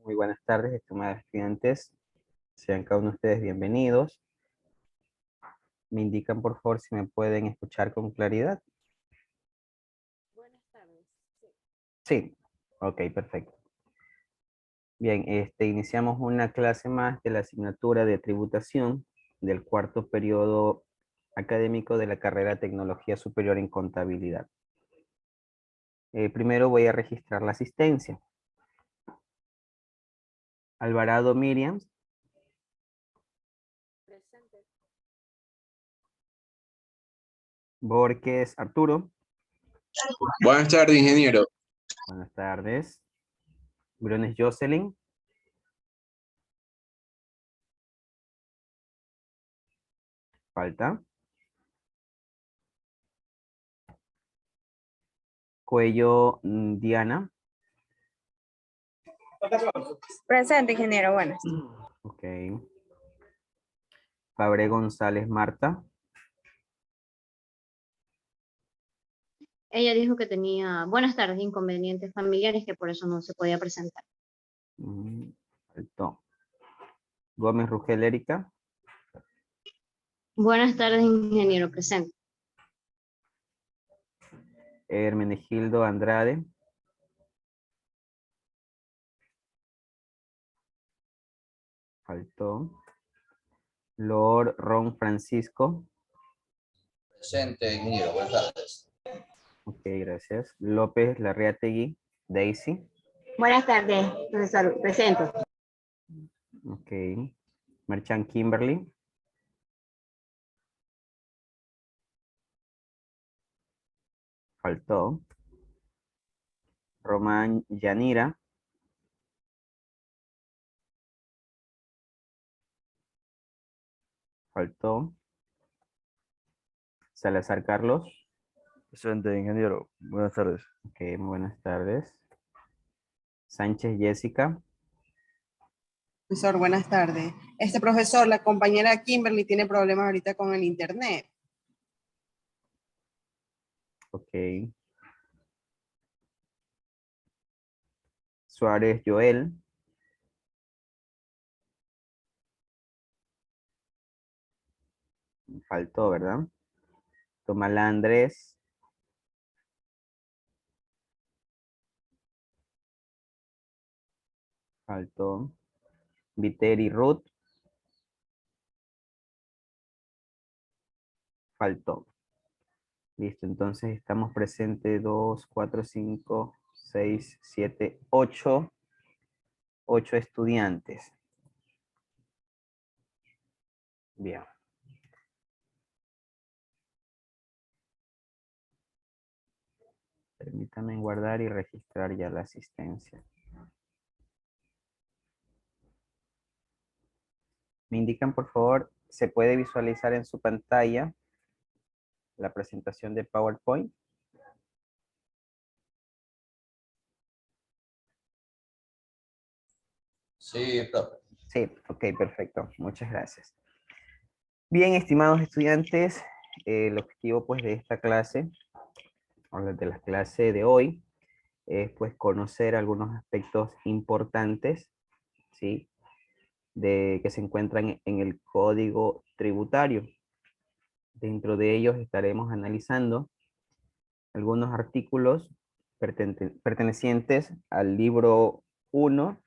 Muy buenas tardes, estimados estudiantes. Sean cada uno de ustedes bienvenidos. Me indican, por favor, si me pueden escuchar con claridad. Buenas tardes. Sí. Sí, ok, perfecto. Bien, iniciamos una clase más de la asignatura de tributación del cuarto periodo académico de la carrera de Tecnología Superior en Contabilidad. Primero voy a registrar la asistencia. Alvarado Miriam. Presente. Borges Arturo. Buenas tardes, ingeniero. Buenas tardes. Briones Jocelyn. Falta. Cuello Diana. Presente, ingeniero. Buenas. Ok. Fabre González Marta. Ella dijo que tenía, buenas tardes, inconvenientes familiares, que por eso no se podía presentar. Faltó. Gómez Rugel Erika. Buenas tardes, ingeniero, presente. Hermenegildo Andrade. Faltó. Lord Ron Francisco. Presente, ingeniero. Buenas tardes. Ok, gracias. López Larreategui. Daisy. Buenas tardes, profesor. Presento. Ok. Merchan Kimberly. Faltó. Román Yanira. Faltó. Salazar Carlos. Presente, ingeniero. Buenas tardes. Ok, muy buenas tardes. Sánchez Jessica. Profesor, buenas tardes. Profesor, la compañera Kimberly tiene problemas ahorita con el internet. Ok. Suárez Joel. Faltó, ¿verdad? Tomala Andrés. Faltó. Viteri Ruth. Faltó. Listo, entonces estamos presentes 2, 4, 5, 6, 7, 8. 8 estudiantes. Bien. Permítanme guardar y registrar ya la asistencia. Me indican, por favor, ¿se puede visualizar en su pantalla la presentación de PowerPoint? Sí, profe. Sí, ok, perfecto. Muchas gracias. Bien, estimados estudiantes, el objetivo pues de esta clase, o de la clase de hoy, es pues conocer algunos aspectos importantes, ¿sí? Que se encuentran en el Código Tributario. Dentro de ellos estaremos analizando algunos artículos pertenecientes al libro 1,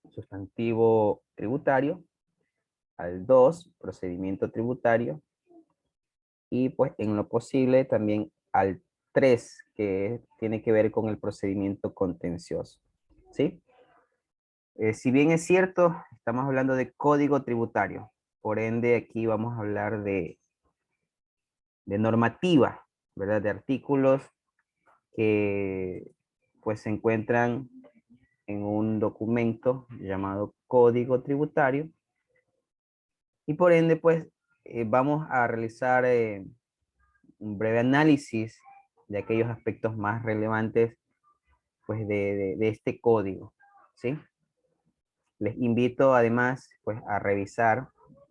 sustantivo tributario, al 2, procedimiento tributario, y pues en lo posible también al 3, que tiene que ver con el procedimiento contencioso, ¿sí? Si bien es cierto, estamos hablando de código tributario, por ende aquí vamos a hablar de normativa, ¿verdad? De artículos que pues se encuentran en un documento llamado Código Tributario, y por ende pues vamos a realizar un breve análisis de aquellos aspectos más relevantes pues de este código, ¿sí? Les invito además pues a revisar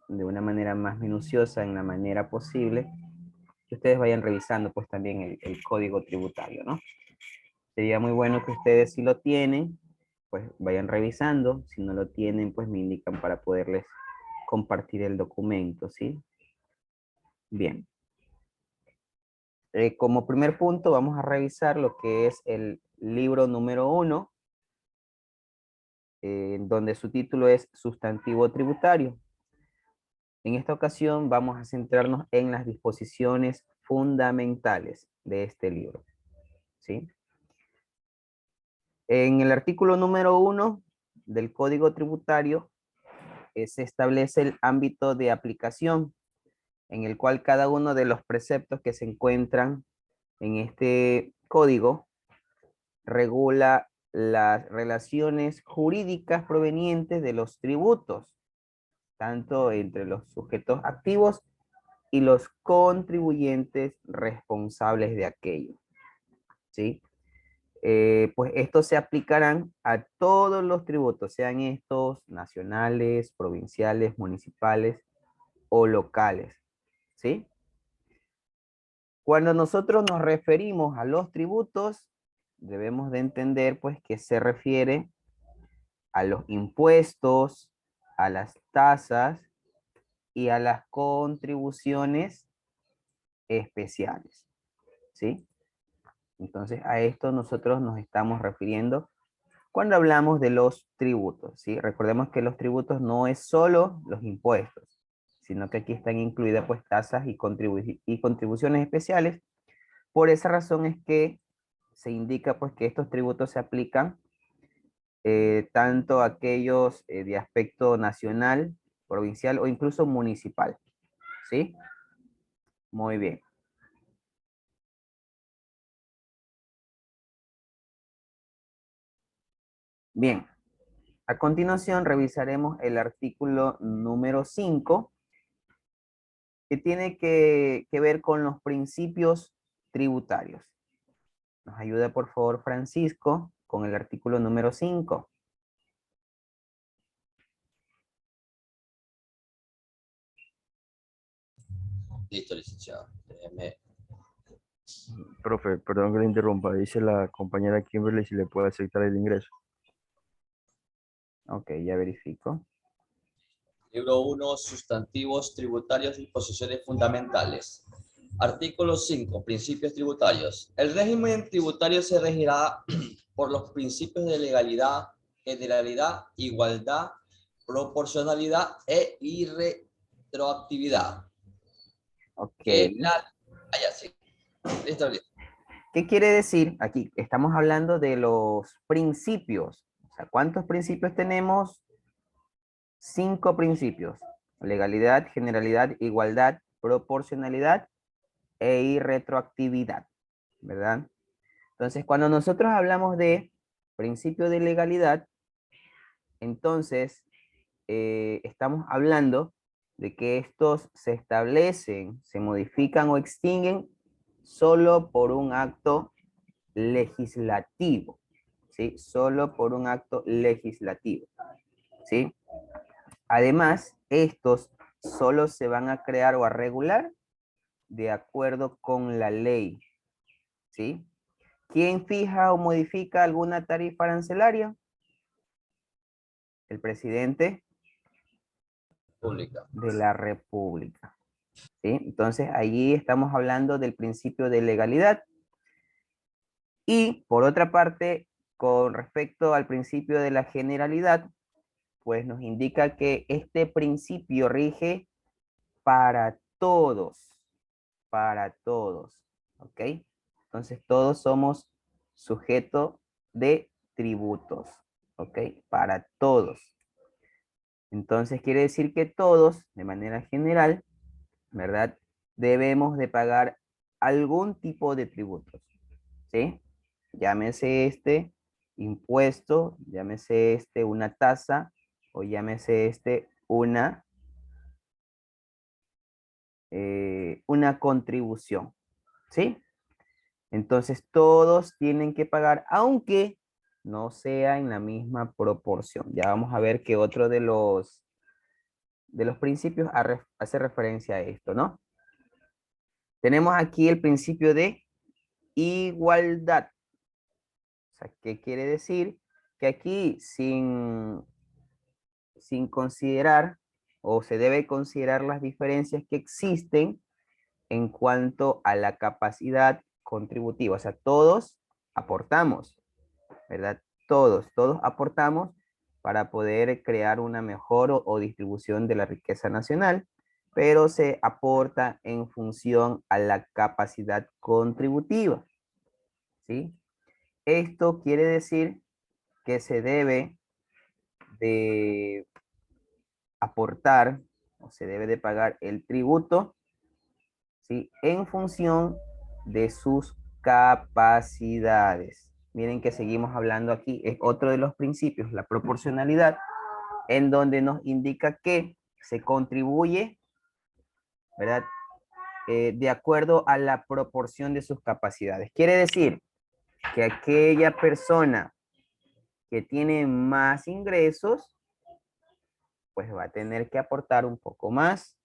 de una manera más minuciosa, en la manera posible, que ustedes vayan revisando pues también el código tributario, ¿no? Sería muy bueno que ustedes, si lo tienen, pues vayan revisando. Si no lo tienen, pues me indican para poderles compartir el documento, ¿sí? Bien. Como primer punto, vamos a revisar lo que es el libro número 1, donde su título es Sustantivo Tributario. En esta ocasión vamos a centrarnos en las disposiciones fundamentales de este libro, ¿sí? En el artículo número 1 del Código Tributario se establece el ámbito de aplicación, en el cual cada uno de los preceptos que se encuentran en este código regula las relaciones jurídicas provenientes de los tributos, tanto entre los sujetos activos y los contribuyentes responsables de aquello, ¿sí? Pues estos se aplicarán a todos los tributos, sean estos nacionales, provinciales, municipales o locales, ¿sí? Cuando nosotros nos referimos a los tributos, debemos de entender pues que se refiere a los impuestos, a las tasas y a las contribuciones especiales, ¿sí? Entonces a esto nosotros nos estamos refiriendo cuando hablamos de los tributos, ¿sí? Recordemos que los tributos no es solo los impuestos, sino que aquí están incluidas pues tasas y contribuciones especiales. Por esa razón es que se indica pues que estos tributos se aplican tanto a aquellos de aspecto nacional, provincial o incluso municipal, ¿sí? Muy bien. Bien, a continuación revisaremos el artículo número 5, que tiene que ver con los principios tributarios. Nos ayuda por favor Francisco con el artículo número 5. Listo, licenciado. Profe, perdón que le interrumpa. Dice la compañera Kimberly si le puede aceptar el ingreso. Ok, ya verifico. Libro 1, sustantivos tributarios, disposiciones fundamentales. Artículo 5, principios tributarios. El régimen tributario se regirá por los principios de legalidad, generalidad, igualdad, proporcionalidad e irretroactividad. Ok. Sí. Listo, listo. ¿Qué quiere decir? Aquí estamos hablando de los principios. O sea, ¿cuántos principios tenemos? 5 principios: legalidad, generalidad, igualdad, proporcionalidad e irretroactividad, ¿verdad? Entonces, cuando nosotros hablamos de principio de legalidad, entonces estamos hablando de que estos se establecen, se modifican o extinguen solo por un acto legislativo, ¿sí? Solo por un acto legislativo, ¿sí? Además, estos solo se van a crear o a regular de acuerdo con la ley, ¿sí? ¿Quién fija o modifica alguna tarifa arancelaria? El presidente Pública. de la República, ¿sí? Entonces, allí estamos hablando del principio de legalidad. Y, por otra parte, con respecto al principio de la generalidad, pues nos indica que este principio rige para todos, ¿ok? Entonces todos somos sujeto de tributos, ¿ok? Para todos. Entonces quiere decir que todos, de manera general, ¿verdad? Debemos de pagar algún tipo de tributos, ¿sí? Llámese este impuesto, llámese este una tasa, o llámese este una contribución, ¿sí? Entonces todos tienen que pagar, aunque no sea en la misma proporción. Ya vamos a ver que otro de los principios hace referencia a esto, ¿no? Tenemos aquí el principio de igualdad. O sea, ¿qué quiere decir? que aquí sin considerar, o se debe considerar las diferencias que existen en cuanto a la capacidad contributiva. O sea, todos aportamos, ¿verdad? Todos aportamos para poder crear una mejor o distribución de la riqueza nacional, pero se aporta en función a la capacidad contributiva, ¿sí? Esto quiere decir que se debe de aportar o se debe de pagar el tributo, ¿sí? En función de sus capacidades. Miren que seguimos hablando aquí, es otro de los principios, la proporcionalidad, en donde nos indica que se contribuye, ¿verdad? De acuerdo a la proporción de sus capacidades. Quiere decir que aquella persona que tiene más ingresos, pues va a tener que aportar un poco más.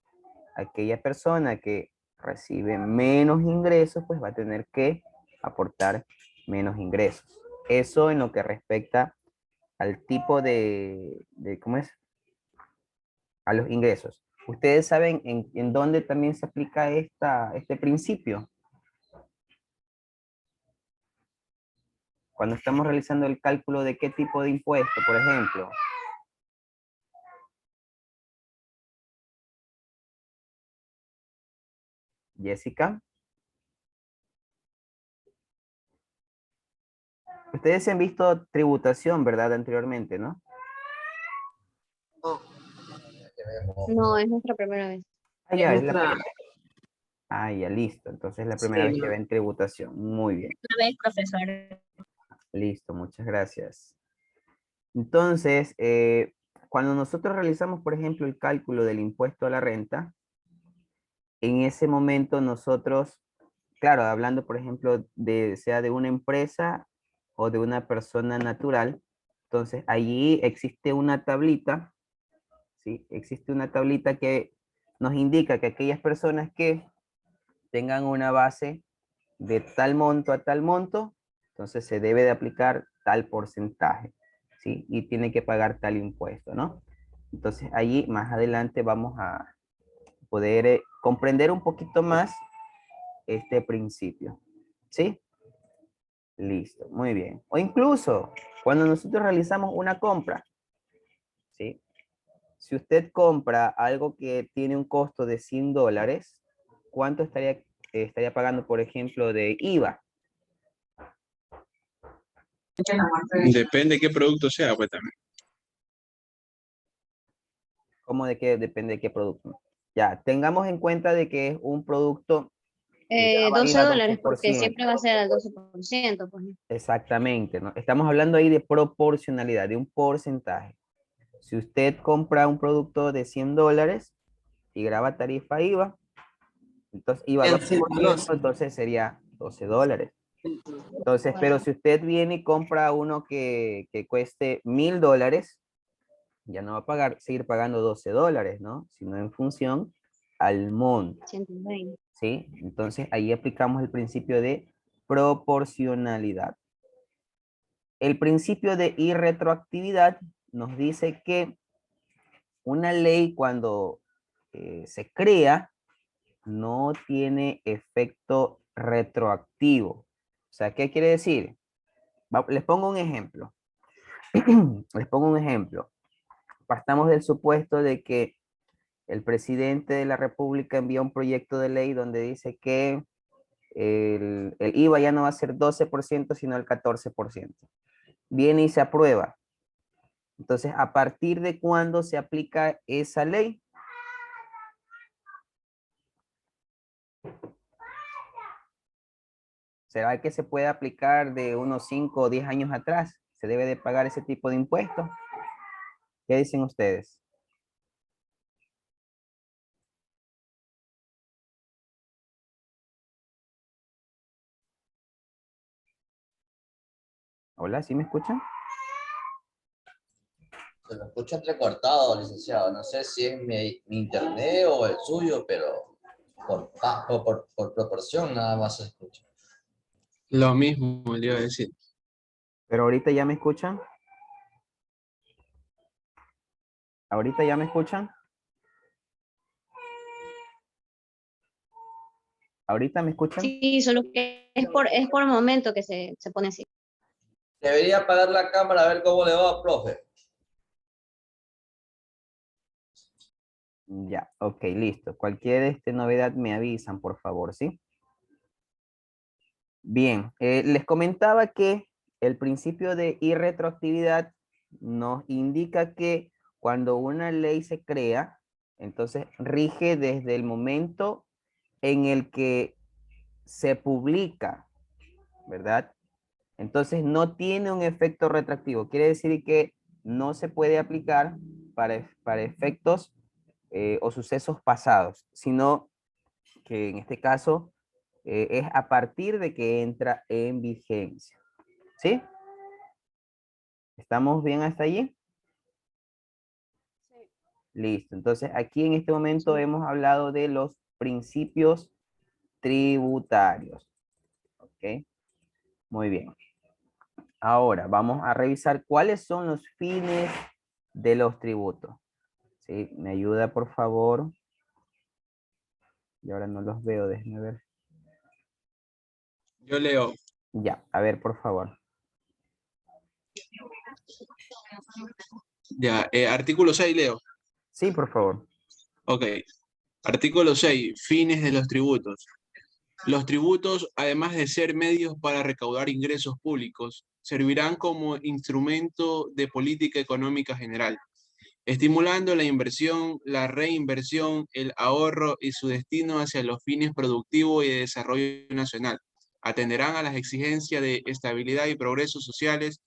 Aquella persona que recibe menos ingresos, pues va a tener que aportar menos ingresos. Eso en lo que respecta al tipo ¿cómo es? A los ingresos. ¿Ustedes saben en dónde también se aplica este principio? Cuando estamos realizando el cálculo de qué tipo de impuesto, por ejemplo. Jessica. Ustedes se han visto tributación, ¿verdad? Anteriormente, ¿no? No, es nuestra primera vez. Ah, ya, es ya, listo. Entonces es la primera vez que ven tributación. Muy bien. Una vez, profesor. Listo, muchas gracias. Entonces, cuando nosotros realizamos, por ejemplo, el cálculo del impuesto a la renta, en ese momento nosotros, claro, hablando, por ejemplo, sea de una empresa o de una persona natural, entonces allí existe una tablita, ¿sí? Existe una tablita que nos indica que aquellas personas que tengan una base de tal monto a tal monto, entonces se debe de aplicar tal porcentaje, ¿sí? Y tiene que pagar tal impuesto, ¿no? Entonces allí más adelante vamos a poder comprender un poquito más este principio, ¿sí? Listo, muy bien. O incluso cuando nosotros realizamos una compra, ¿sí? Si usted compra algo que tiene un costo de $100, ¿cuánto estaría pagando, por ejemplo, de IVA? Depende qué producto sea, pues también. ¿Cómo de qué depende de qué producto? Ya, tengamos en cuenta de que es un producto que ya va a ir a $12, porque 12%. siempre va a ser al 12%, pues. Exactamente, ¿no? Estamos hablando ahí de proporcionalidad, de un porcentaje. Si usted compra un producto de $100 y graba tarifa IVA, entonces IVA 12%, entonces sería $12. Entonces, pero si usted viene y compra uno que cueste $1000, ya no va a seguir pagando $12, ¿no? Sino en función al monto, 120. ¿sí? Entonces ahí aplicamos el principio de proporcionalidad. El principio de irretroactividad nos dice que una ley cuando se crea no tiene efecto retroactivo. O sea, ¿qué quiere decir? Les pongo un ejemplo. Les pongo un ejemplo. Partamos del supuesto de que el presidente de la República envía un proyecto de ley donde dice que el IVA ya no va a ser 12%, sino el 14%. Viene y se aprueba. Entonces, ¿a partir de cuándo se aplica esa ley? ¿Será que se puede aplicar de unos 5 o 10 años atrás? ¿Se debe de pagar ese tipo de impuestos? ¿Qué dicen ustedes? Hola, ¿sí me escuchan? Se lo escucho entrecortado, licenciado. No sé si es mi internet o el suyo, pero por proporción nada más se escucha. Lo mismo le iba a decir. Pero ahorita ya me escuchan. ¿Ahorita ya me escuchan? ¿Ahorita me escuchan? Sí, solo que es por momento que se pone así. Debería apagar la cámara a ver cómo le va, profe. Ya, ok, listo. Cualquier novedad me avisan, por favor, ¿sí? Bien, les comentaba que el principio de irretroactividad nos indica que cuando una ley se crea, entonces rige desde el momento en el que se publica, ¿verdad? Entonces no tiene un efecto retroactivo. Quiere decir que no se puede aplicar para efectos o sucesos pasados, sino que en este caso es a partir de que entra en vigencia. ¿Sí? ¿Estamos bien hasta allí? Sí. Listo. Entonces aquí en este momento hemos hablado de los principios tributarios. ¿Ok? Muy bien. Ahora vamos a revisar cuáles son los fines de los tributos. ¿Sí? ¿Me ayuda, por favor? Y ahora no los veo, déjenme ver. Yo leo. Ya, a ver, por favor. Ya, artículo 6 leo. Sí, por favor. Ok. Artículo 6. Fines de los tributos. Los tributos, además de ser medios para recaudar ingresos públicos, servirán como instrumento de política económica general, estimulando la inversión, la reinversión, el ahorro y su destino hacia los fines productivos y de desarrollo nacional. Atenderán a las exigencias de estabilidad y progresos sociales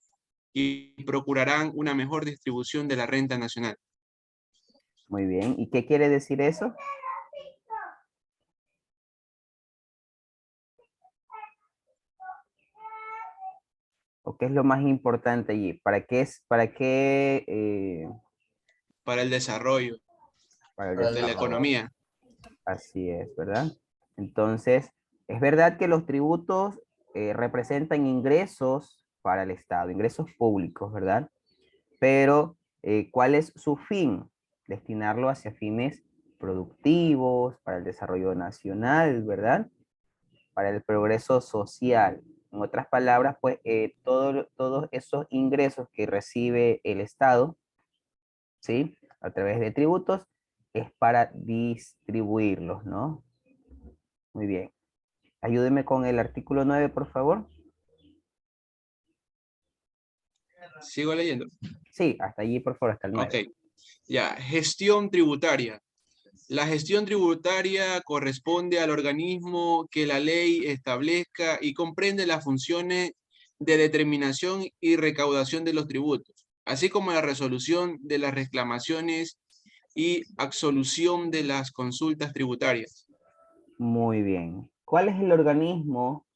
y procurarán una mejor distribución de la renta nacional. Muy bien. ¿Y qué quiere decir eso? ¿O qué es lo más importante allí? Para el desarrollo Para el Para el de la desarrollo? economía. Así es, ¿verdad? Entonces, es verdad que los tributos representan ingresos para el Estado, ingresos públicos, ¿verdad? Pero, ¿cuál es su fin? Destinarlo hacia fines productivos, para el desarrollo nacional, ¿verdad? Para el progreso social. En otras palabras, pues todos esos ingresos que recibe el Estado, ¿sí? A través de tributos, es para distribuirlos, ¿no? Muy bien. Ayúdeme con el artículo 9, por favor. Sigo leyendo. Sí, hasta allí, por favor, hasta el 9. Ok. Ya, gestión tributaria. La gestión tributaria corresponde al organismo que la ley establezca y comprende las funciones de determinación y recaudación de los tributos, así como la resolución de las reclamaciones y absolución de las consultas tributarias. Muy bien. ¿Cuál es el organismo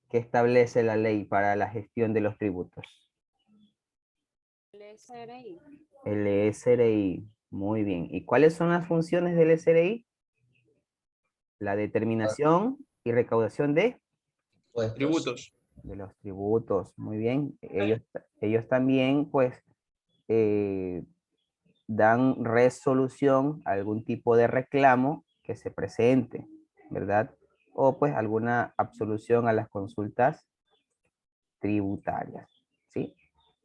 que establece la ley para la gestión de los tributos? El SRI. El SRI. Muy bien. ¿Y cuáles son las funciones del SRI? La determinación y recaudación Puestos. Tributos. de los tributos. Muy bien. Ellos también, pues, eh, dan resolución a algún tipo de reclamo que se presente, ¿verdad? O pues alguna absolución a las consultas tributarias, ¿sí?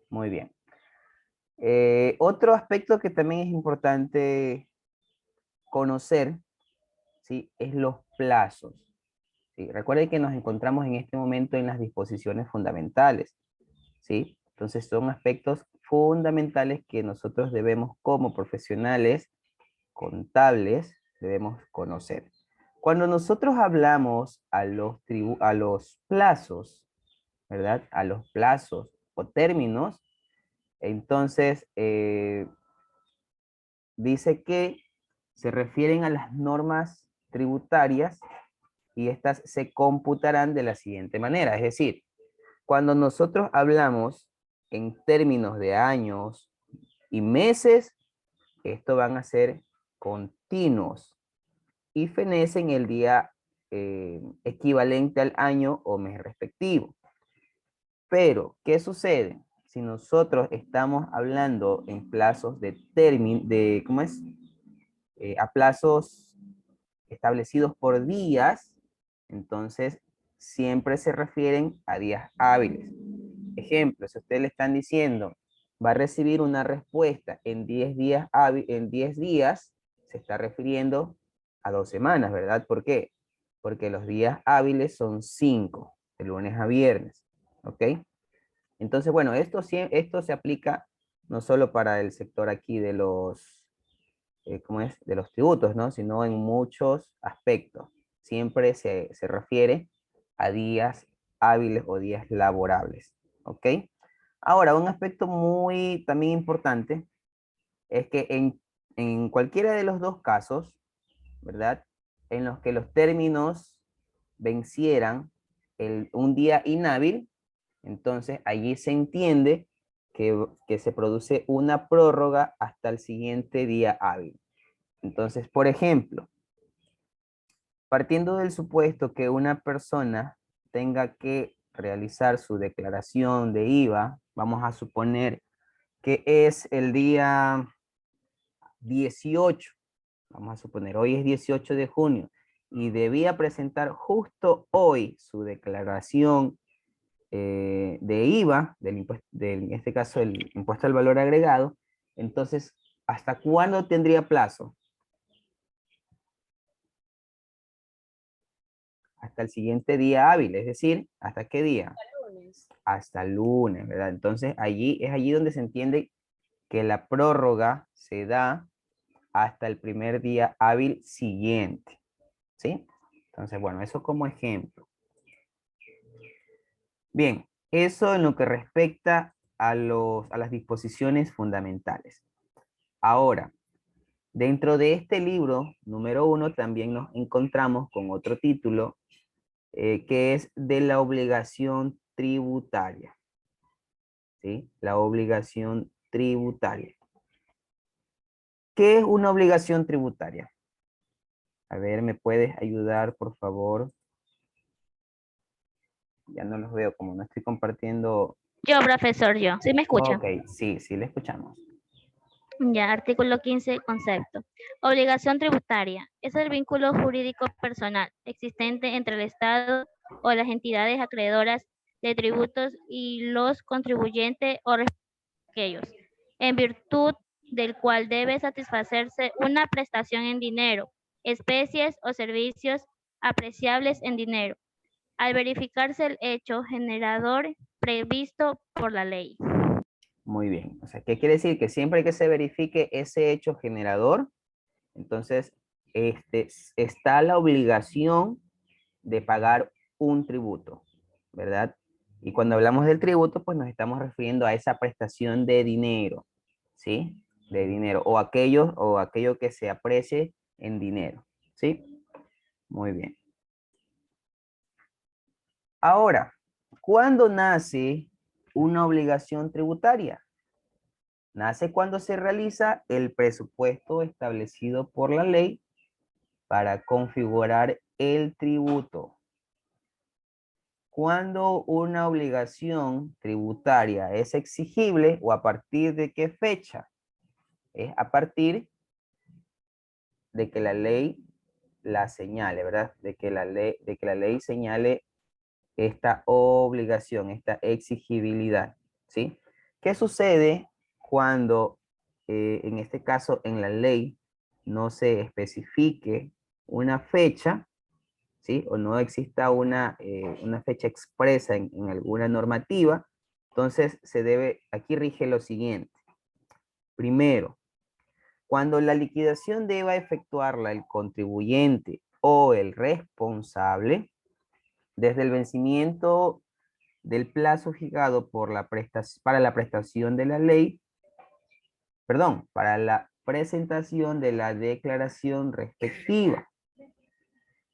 Muy bien. Otro aspecto que también es importante conocer, ¿sí? Es los plazos, ¿sí? Recuerden que nos encontramos en este momento en las disposiciones fundamentales, ¿sí? Entonces son aspectos fundamentales que nosotros debemos como profesionales contables debemos conocer. Cuando nosotros hablamos a los plazos, ¿verdad? A los plazos o términos, entonces dice que se refieren a las normas tributarias y estas se computarán de la siguiente manera. Es decir, cuando nosotros hablamos en términos de años y meses, esto van a ser continuos y fenecen el día equivalente al año o mes respectivo. Pero, ¿qué sucede? si nosotros estamos hablando en plazos ¿cómo es? A plazos establecidos por días, entonces siempre se refieren a días hábiles. Ejemplo, si ustedes le están diciendo, va a recibir una respuesta en 10 días, en 10 días, se está refiriendo a 2 semanas, ¿verdad? ¿Por qué? Porque los días hábiles son 5, de lunes a viernes, ¿ok? Entonces, bueno, esto se aplica no solo para el sector aquí de los, ¿cómo es? De los tributos, ¿no? Sino en muchos aspectos. Siempre se refiere a días hábiles o días laborables, ¿ok? Ahora, un aspecto muy también importante es que en cualquiera de los dos casos, ¿verdad? En los que los términos vencieran un día inhábil, entonces allí se entiende que se produce una prórroga hasta el siguiente día hábil. Entonces, por ejemplo, partiendo del supuesto que una persona tenga que realizar su declaración de IVA, vamos a suponer que es el día 18, vamos a suponer, hoy es 18 de junio, y debía presentar justo hoy su declaración de IVA, en este caso el impuesto al valor agregado, entonces, ¿hasta cuándo tendría plazo? Hasta el siguiente día hábil, es decir, ¿hasta qué día? Lunes. Hasta el lunes, ¿verdad? Entonces, es allí donde se entiende que la prórroga se da hasta el primer día hábil siguiente, ¿sí? Entonces, bueno, eso como ejemplo. Bien, eso en lo que respecta a las disposiciones fundamentales. Ahora, dentro de este libro, número 1, también nos encontramos con otro título que es de la obligación tributaria. ¿Sí? La obligación tributaria. ¿Qué es una obligación tributaria? A ver, ¿me puedes ayudar, por favor? Ya no los veo, como no estoy compartiendo. Yo, profesor, yo. ¿Sí me escucha? Ok, sí, sí, le escuchamos. Ya, artículo 15, concepto. Obligación tributaria. Es el vínculo jurídico personal existente entre el Estado o las entidades acreedoras de tributos y los contribuyentes o aquellos, en virtud del cual debe satisfacerse una prestación en dinero, especies o servicios apreciables en dinero, al verificarse el hecho generador previsto por la ley. Muy bien. O sea, ¿qué quiere decir? Que siempre que se verifique ese hecho generador, entonces está la obligación de pagar un tributo, ¿verdad? Y cuando hablamos del tributo, pues nos estamos refiriendo a esa prestación de dinero, ¿sí? De dinero, o aquello que se aprecie en dinero, ¿sí? Muy bien. Ahora, ¿cuándo nace una obligación tributaria? Nace cuando se realiza el presupuesto establecido por la ley para configurar el tributo. ¿Cuándo una obligación tributaria es exigible o a partir de qué fecha? Es a partir de que la ley la señale, ¿verdad? De que la ley señale esta obligación, esta exigibilidad, ¿sí? ¿Qué sucede cuando, en este caso, en la ley no se especifique una fecha, ¿sí? O no exista una fecha expresa en alguna normativa? Entonces, aquí rige lo siguiente. Primero, cuando la liquidación deba efectuarla el contribuyente o el responsable, desde el vencimiento del plazo fijado para la prestación de la ley, perdón, para la presentación de la declaración respectiva.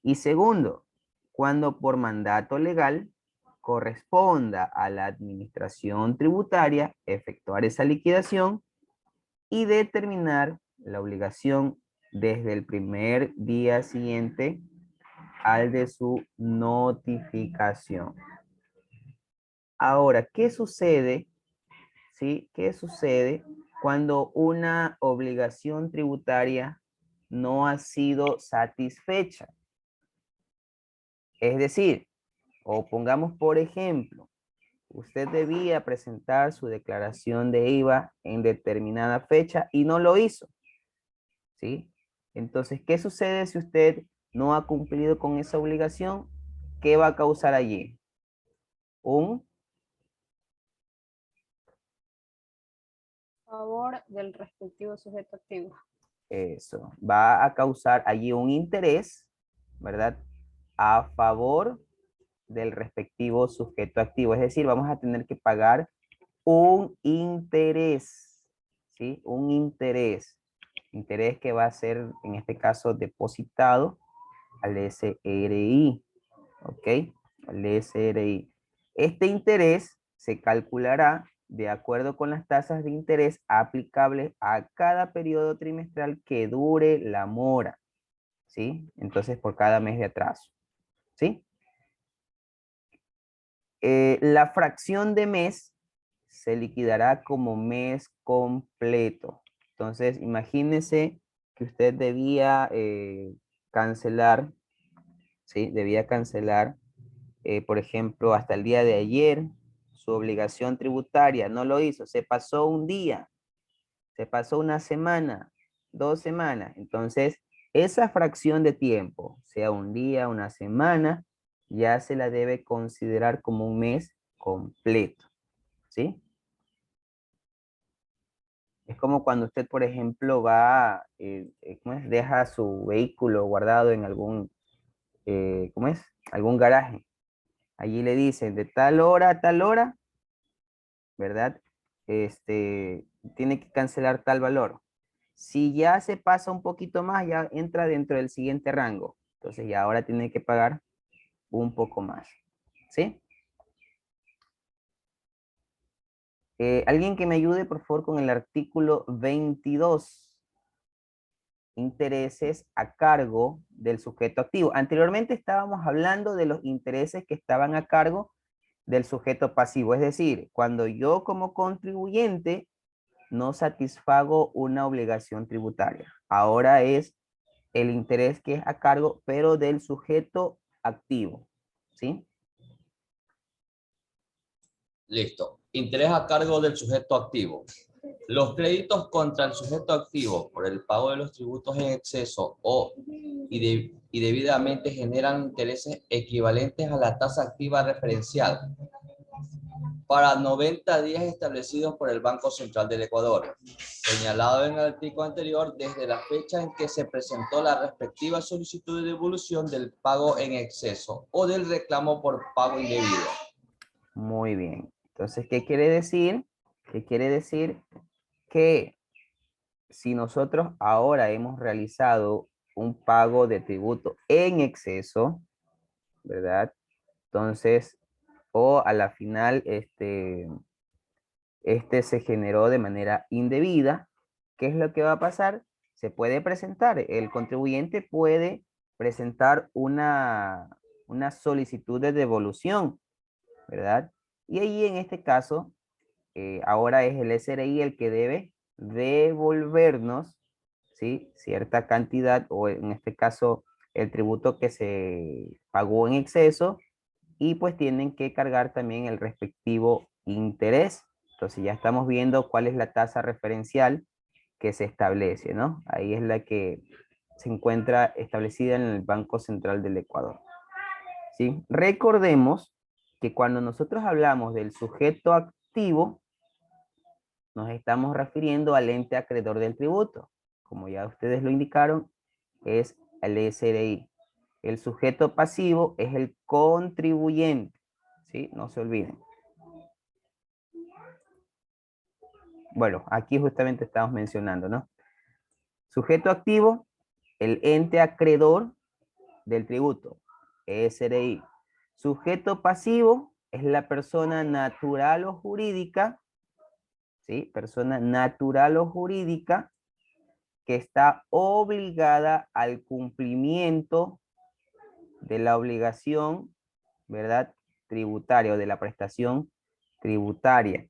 Y segundo, cuando por mandato legal corresponda a la administración tributaria efectuar esa liquidación y determinar la obligación desde el primer día siguiente al de su notificación. Ahora, ¿qué sucede ¿sí? ¿Qué sucede cuando una obligación tributaria no ha sido satisfecha? Es decir, o pongamos por ejemplo, usted debía presentar su declaración de IVA en determinada fecha y no lo hizo, ¿sí? Entonces, ¿qué sucede si usted no ha cumplido con esa obligación? ¿Qué va a causar allí? Favor del respectivo sujeto activo. Eso, va a causar allí un interés, ¿verdad? A favor del respectivo sujeto activo. Es decir, vamos a tener que pagar un interés, ¿sí? Un interés. Interés que va a ser, en este caso, depositado al SRI, ¿ok? Al SRI. Este interés se calculará de acuerdo con las tasas de interés aplicables a cada periodo trimestral que dure la mora, ¿sí? Entonces, por cada mes de atraso, ¿sí? La fracción de mes se liquidará como mes completo. Entonces, imagínese que usted debía cancelar, ¿sí? Debía cancelar, por ejemplo, hasta el día de ayer, su obligación tributaria, no lo hizo, se pasó un día, se pasó una semana, 2 semanas. Entonces, esa fracción de tiempo, sea un día, una semana, ya se la debe considerar como un mes completo, ¿sí? Es como cuando usted, por ejemplo, va, ¿cómo es? Deja su vehículo guardado en algún, ¿cómo es? Algún garaje. Allí le dicen de tal hora a tal hora, ¿verdad? Tiene que cancelar tal valor. Si ya se pasa un poquito más, ya entra dentro del siguiente rango. Entonces ya ahora tiene que pagar un poco más, ¿sí? Alguien que me ayude, por favor, con el artículo 22. Intereses a cargo del sujeto activo. Anteriormente estábamos hablando de los intereses que estaban a cargo del sujeto pasivo. Es decir, cuando yo como contribuyente no satisfago una obligación tributaria. Ahora es el interés que es a cargo, pero del sujeto activo, ¿sí? Listo. Interés a cargo del sujeto activo. Los créditos contra el sujeto activo por el pago de los tributos en exceso y debidamente generan intereses equivalentes a la tasa activa referencial para 90 días establecidos por el Banco Central del Ecuador, señalado en el artículo anterior desde la fecha en que se presentó la respectiva solicitud de devolución del pago en exceso o del reclamo por pago indebido. Muy bien. Entonces, ¿qué quiere decir? ¿Qué quiere decir? Que si nosotros ahora hemos realizado un pago de tributo en exceso, ¿verdad? Entonces, o a la final, este se generó de manera indebida, ¿qué es lo que va a pasar? Se puede presentar, el contribuyente puede presentar una solicitud de devolución, ¿verdad? Y ahí en este caso, ahora es el SRI el que debe devolvernos, ¿sí? Cierta cantidad, o en este caso, el tributo que se pagó en exceso, y pues tienen que cargar también el respectivo interés. Entonces ya estamos viendo cuál es la tasa referencial que se establece, ¿no? Ahí es la que se encuentra establecida en el Banco Central del Ecuador, ¿sí? Recordemos que cuando nosotros hablamos del sujeto activo, nos estamos refiriendo al ente acreedor del tributo. Como ya ustedes lo indicaron, es el SRI. El sujeto pasivo es el contribuyente, ¿sí? No se olviden. Bueno, aquí justamente estamos mencionando, ¿no? Sujeto activo, el ente acreedor del tributo, SRI. Sujeto pasivo es la persona natural o jurídica, ¿sí? Persona natural o jurídica que está obligada al cumplimiento de la obligación, ¿verdad? Tributaria o de la prestación tributaria,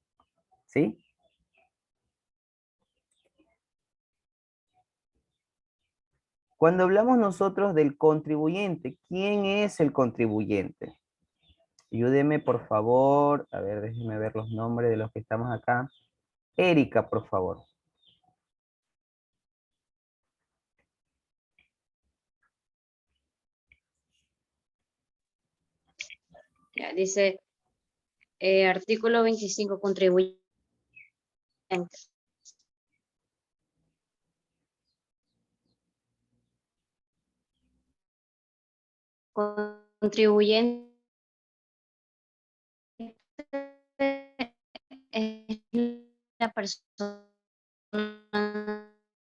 ¿sí? Cuando hablamos nosotros del contribuyente, ¿quién es el contribuyente? Ayúdeme, por favor. A ver, déjenme ver los nombres de los que estamos acá. Erika, por favor. Ya, dice, artículo 25, contribuyente. Contribuyente es la persona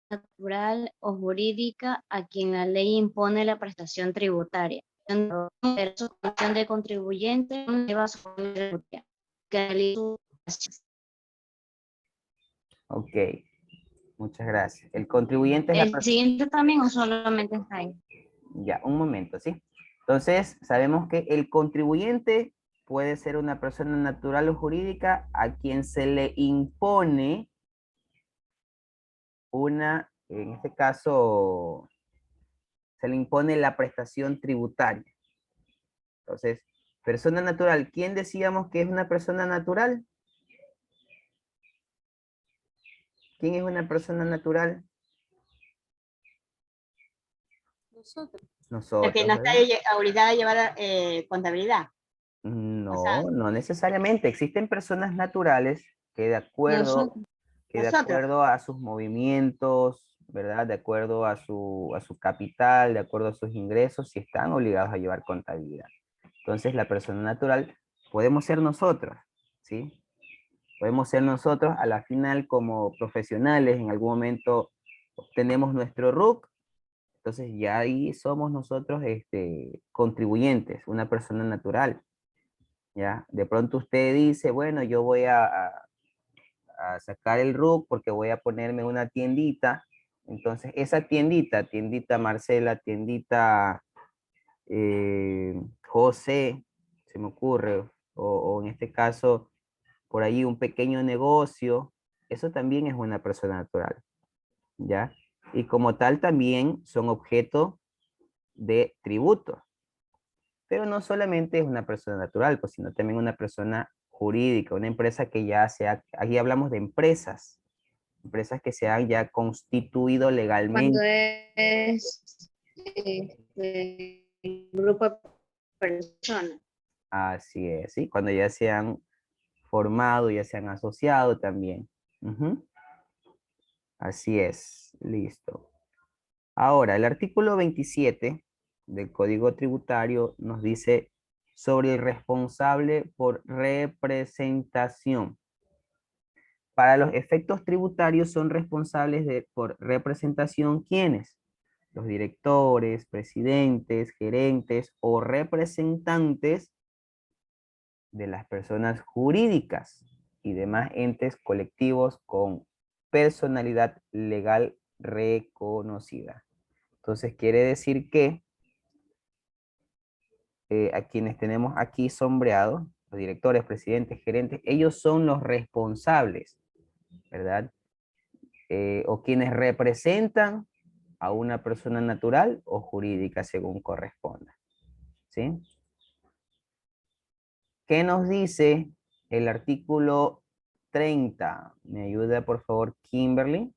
natural o jurídica a quien la ley impone la prestación tributaria. De su condición de contribuyente lleva su tributaria. Ok, muchas gracias. El contribuyente es la ¿El persona... siguiente también o solamente está ahí? Ya, un momento, ¿sí? Entonces, sabemos que el contribuyente puede ser una persona natural o jurídica a quien se le impone una, en este caso, se le impone la prestación tributaria. Entonces, persona natural, ¿quién decíamos que es una persona natural? ¿Quién es una persona natural? Nosotros. La Nosotros, que no está ¿verdad? obligada a llevar contabilidad. O sea, No necesariamente. Existen personas naturales que de acuerdo, Nosotros. nosotros. a sus movimientos, ¿verdad? De acuerdo a su capital, de acuerdo a sus ingresos, sí están obligados a llevar contabilidad. Entonces, la persona natural podemos ser nosotros, ¿sí? Podemos ser nosotros a la final como profesionales, en algún momento obtenemos nuestro RUC, entonces ya ahí somos nosotros contribuyentes, una persona natural. ¿Ya? De pronto usted dice, bueno, yo voy a sacar el RUC porque voy a ponerme una tiendita. Entonces, esa tiendita, tiendita Marcela, tiendita José, se me ocurre, o en este caso, por ahí un pequeño negocio, eso también es una persona natural, ¿ya? Y como tal también son objeto de tributo. Pero no solamente es una persona natural, pues, sino también una persona jurídica, una empresa que ya sea, aquí hablamos de empresas que se han ya constituido Cuando legalmente. es un grupo de personas. Así es, ¿sí? Cuando ya se han formado, ya se han asociado también. Ujú. Así es, listo. Ahora, el artículo 27 del Código Tributario nos dice sobre el responsable por representación. Para los efectos tributarios son responsables por representación ¿quiénes? Los directores, presidentes, gerentes o representantes de las personas jurídicas y demás entes colectivos con personalidad legal reconocida. Entonces quiere decir que a quienes tenemos aquí sombreados, los directores, presidentes, gerentes, ellos son los responsables, ¿verdad? O quienes representan a una persona natural o jurídica según corresponda. ¿Sí? ¿Qué nos dice el artículo 30? ¿Me ayuda por favor Kimberly?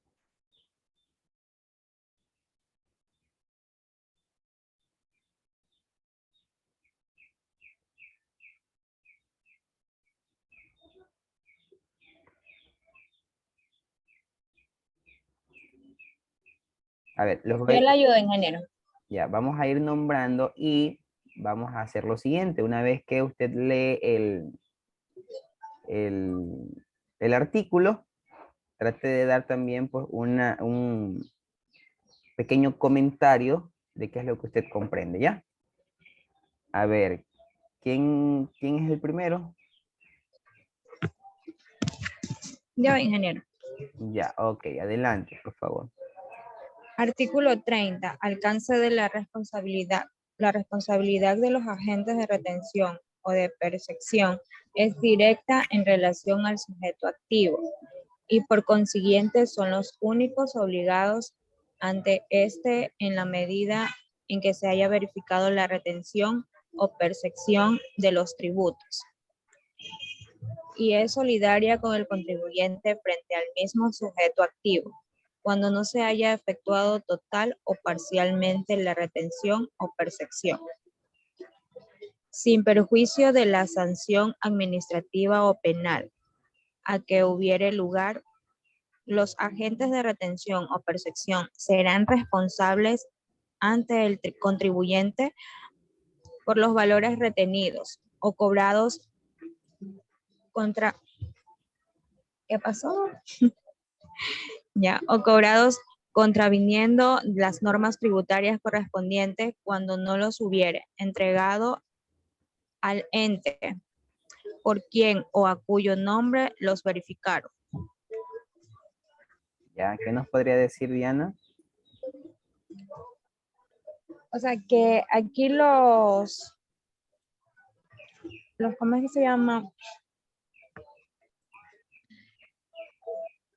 A ver, Yo le ayudo, ingeniero. ya, vamos a ir nombrando y vamos a hacer lo siguiente. Una vez que usted lee el artículo, trate de dar también pues, un pequeño comentario de qué es lo que usted comprende, ¿ya? A ver, ¿quién es el primero? Yo, ingeniero. Ya, ok, adelante, por favor. Artículo 30. Alcance de la responsabilidad. La responsabilidad de los agentes de retención o de percepción es directa en relación al sujeto activo y por consiguiente son los únicos obligados ante este en la medida en que se haya verificado la retención o percepción de los tributos. Y es solidaria con el contribuyente frente al mismo sujeto activo, cuando no se haya efectuado total o parcialmente la retención o percepción, sin perjuicio de la sanción administrativa o penal a que hubiere lugar. Los agentes de retención o percepción serán responsables ante el contribuyente por los valores retenidos o cobrados contra... ¿Qué pasó? Ya, o cobrados contraviniendo las normas tributarias correspondientes cuando no los hubiere entregado al ente por quien o a cuyo nombre los verificaron. ¿Ya? ¿Qué nos podría decir Diana? O sea que aquí los ¿cómo es que se llama?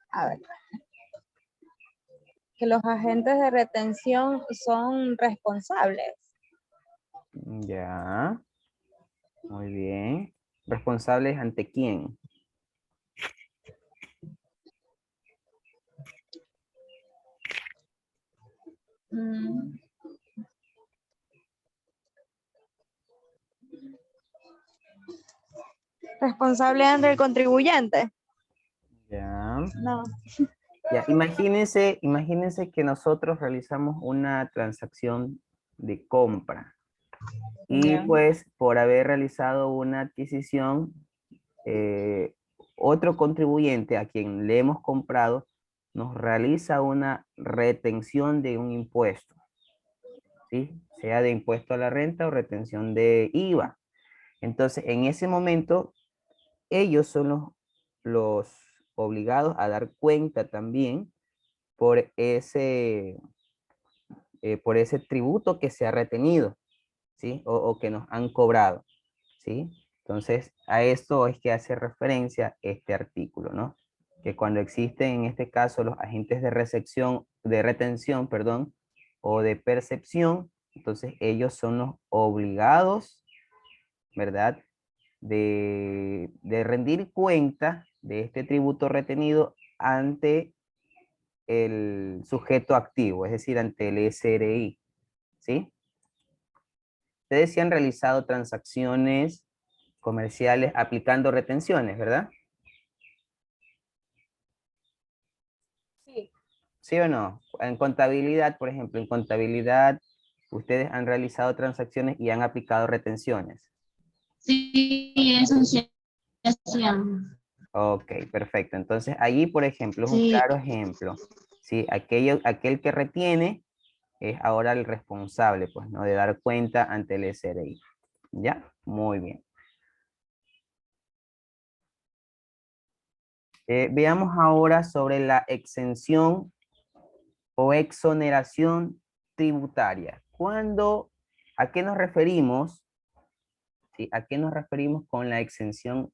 A ver. Que los agentes de retención son responsables. Ya. Muy bien. ¿Responsables ante quién? Responsable ante el contribuyente. Ya. No. Ya, imagínense que nosotros realizamos una transacción de compra y Ya. pues por haber realizado una adquisición, otro contribuyente a quien le hemos comprado nos realiza una retención de un impuesto, ¿sí? Sea de impuesto a la renta o retención de IVA. Entonces, en ese momento, ellos son los obligados a dar cuenta también por ese tributo que se ha retenido, ¿sí? O que nos han cobrado, ¿sí? Entonces, a esto es que hace referencia este artículo, ¿no? Que cuando existen, en este caso, los agentes de retención, perdón, o de percepción, entonces ellos son los obligados, ¿verdad? De rendir cuenta de este tributo retenido ante el sujeto activo, es decir, ante el SRI, ¿sí? Ustedes sí han realizado transacciones comerciales aplicando retenciones, ¿verdad? Sí, ¿Sí o no? En contabilidad, por ejemplo, en contabilidad, ustedes han realizado transacciones y han aplicado retenciones. Sí, eso sí hacíamos. Ok, perfecto. Entonces, allí, por ejemplo, es un Sí. claro ejemplo. ¿Sí? Aquel que retiene es ahora el responsable, pues, ¿no? De dar cuenta ante el SRI. ¿Ya? Muy bien. Veamos ahora sobre la exención o exoneración tributaria. ¿A qué nos referimos? ¿Sí? ¿A qué nos referimos con la exención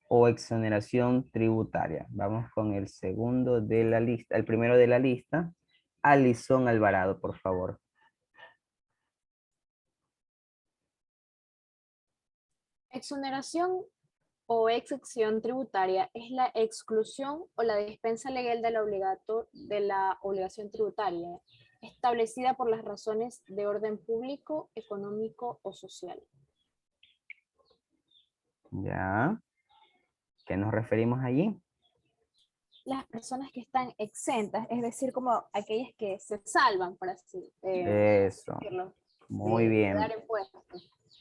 o exoneración tributaria? Vamos con el segundo de la lista, el primero de la lista. Alison Alvarado, por favor. exoneración o excepción tributaria es la exclusión o la dispensa legal de la obligación tributaria, establecida por las razones de orden público, económico o social. Ya. ¿Qué nos referimos allí? Las personas que están exentas, es decir, como aquellas que se salvan, por así Eso. decirlo, Muy de bien. dar impuestos.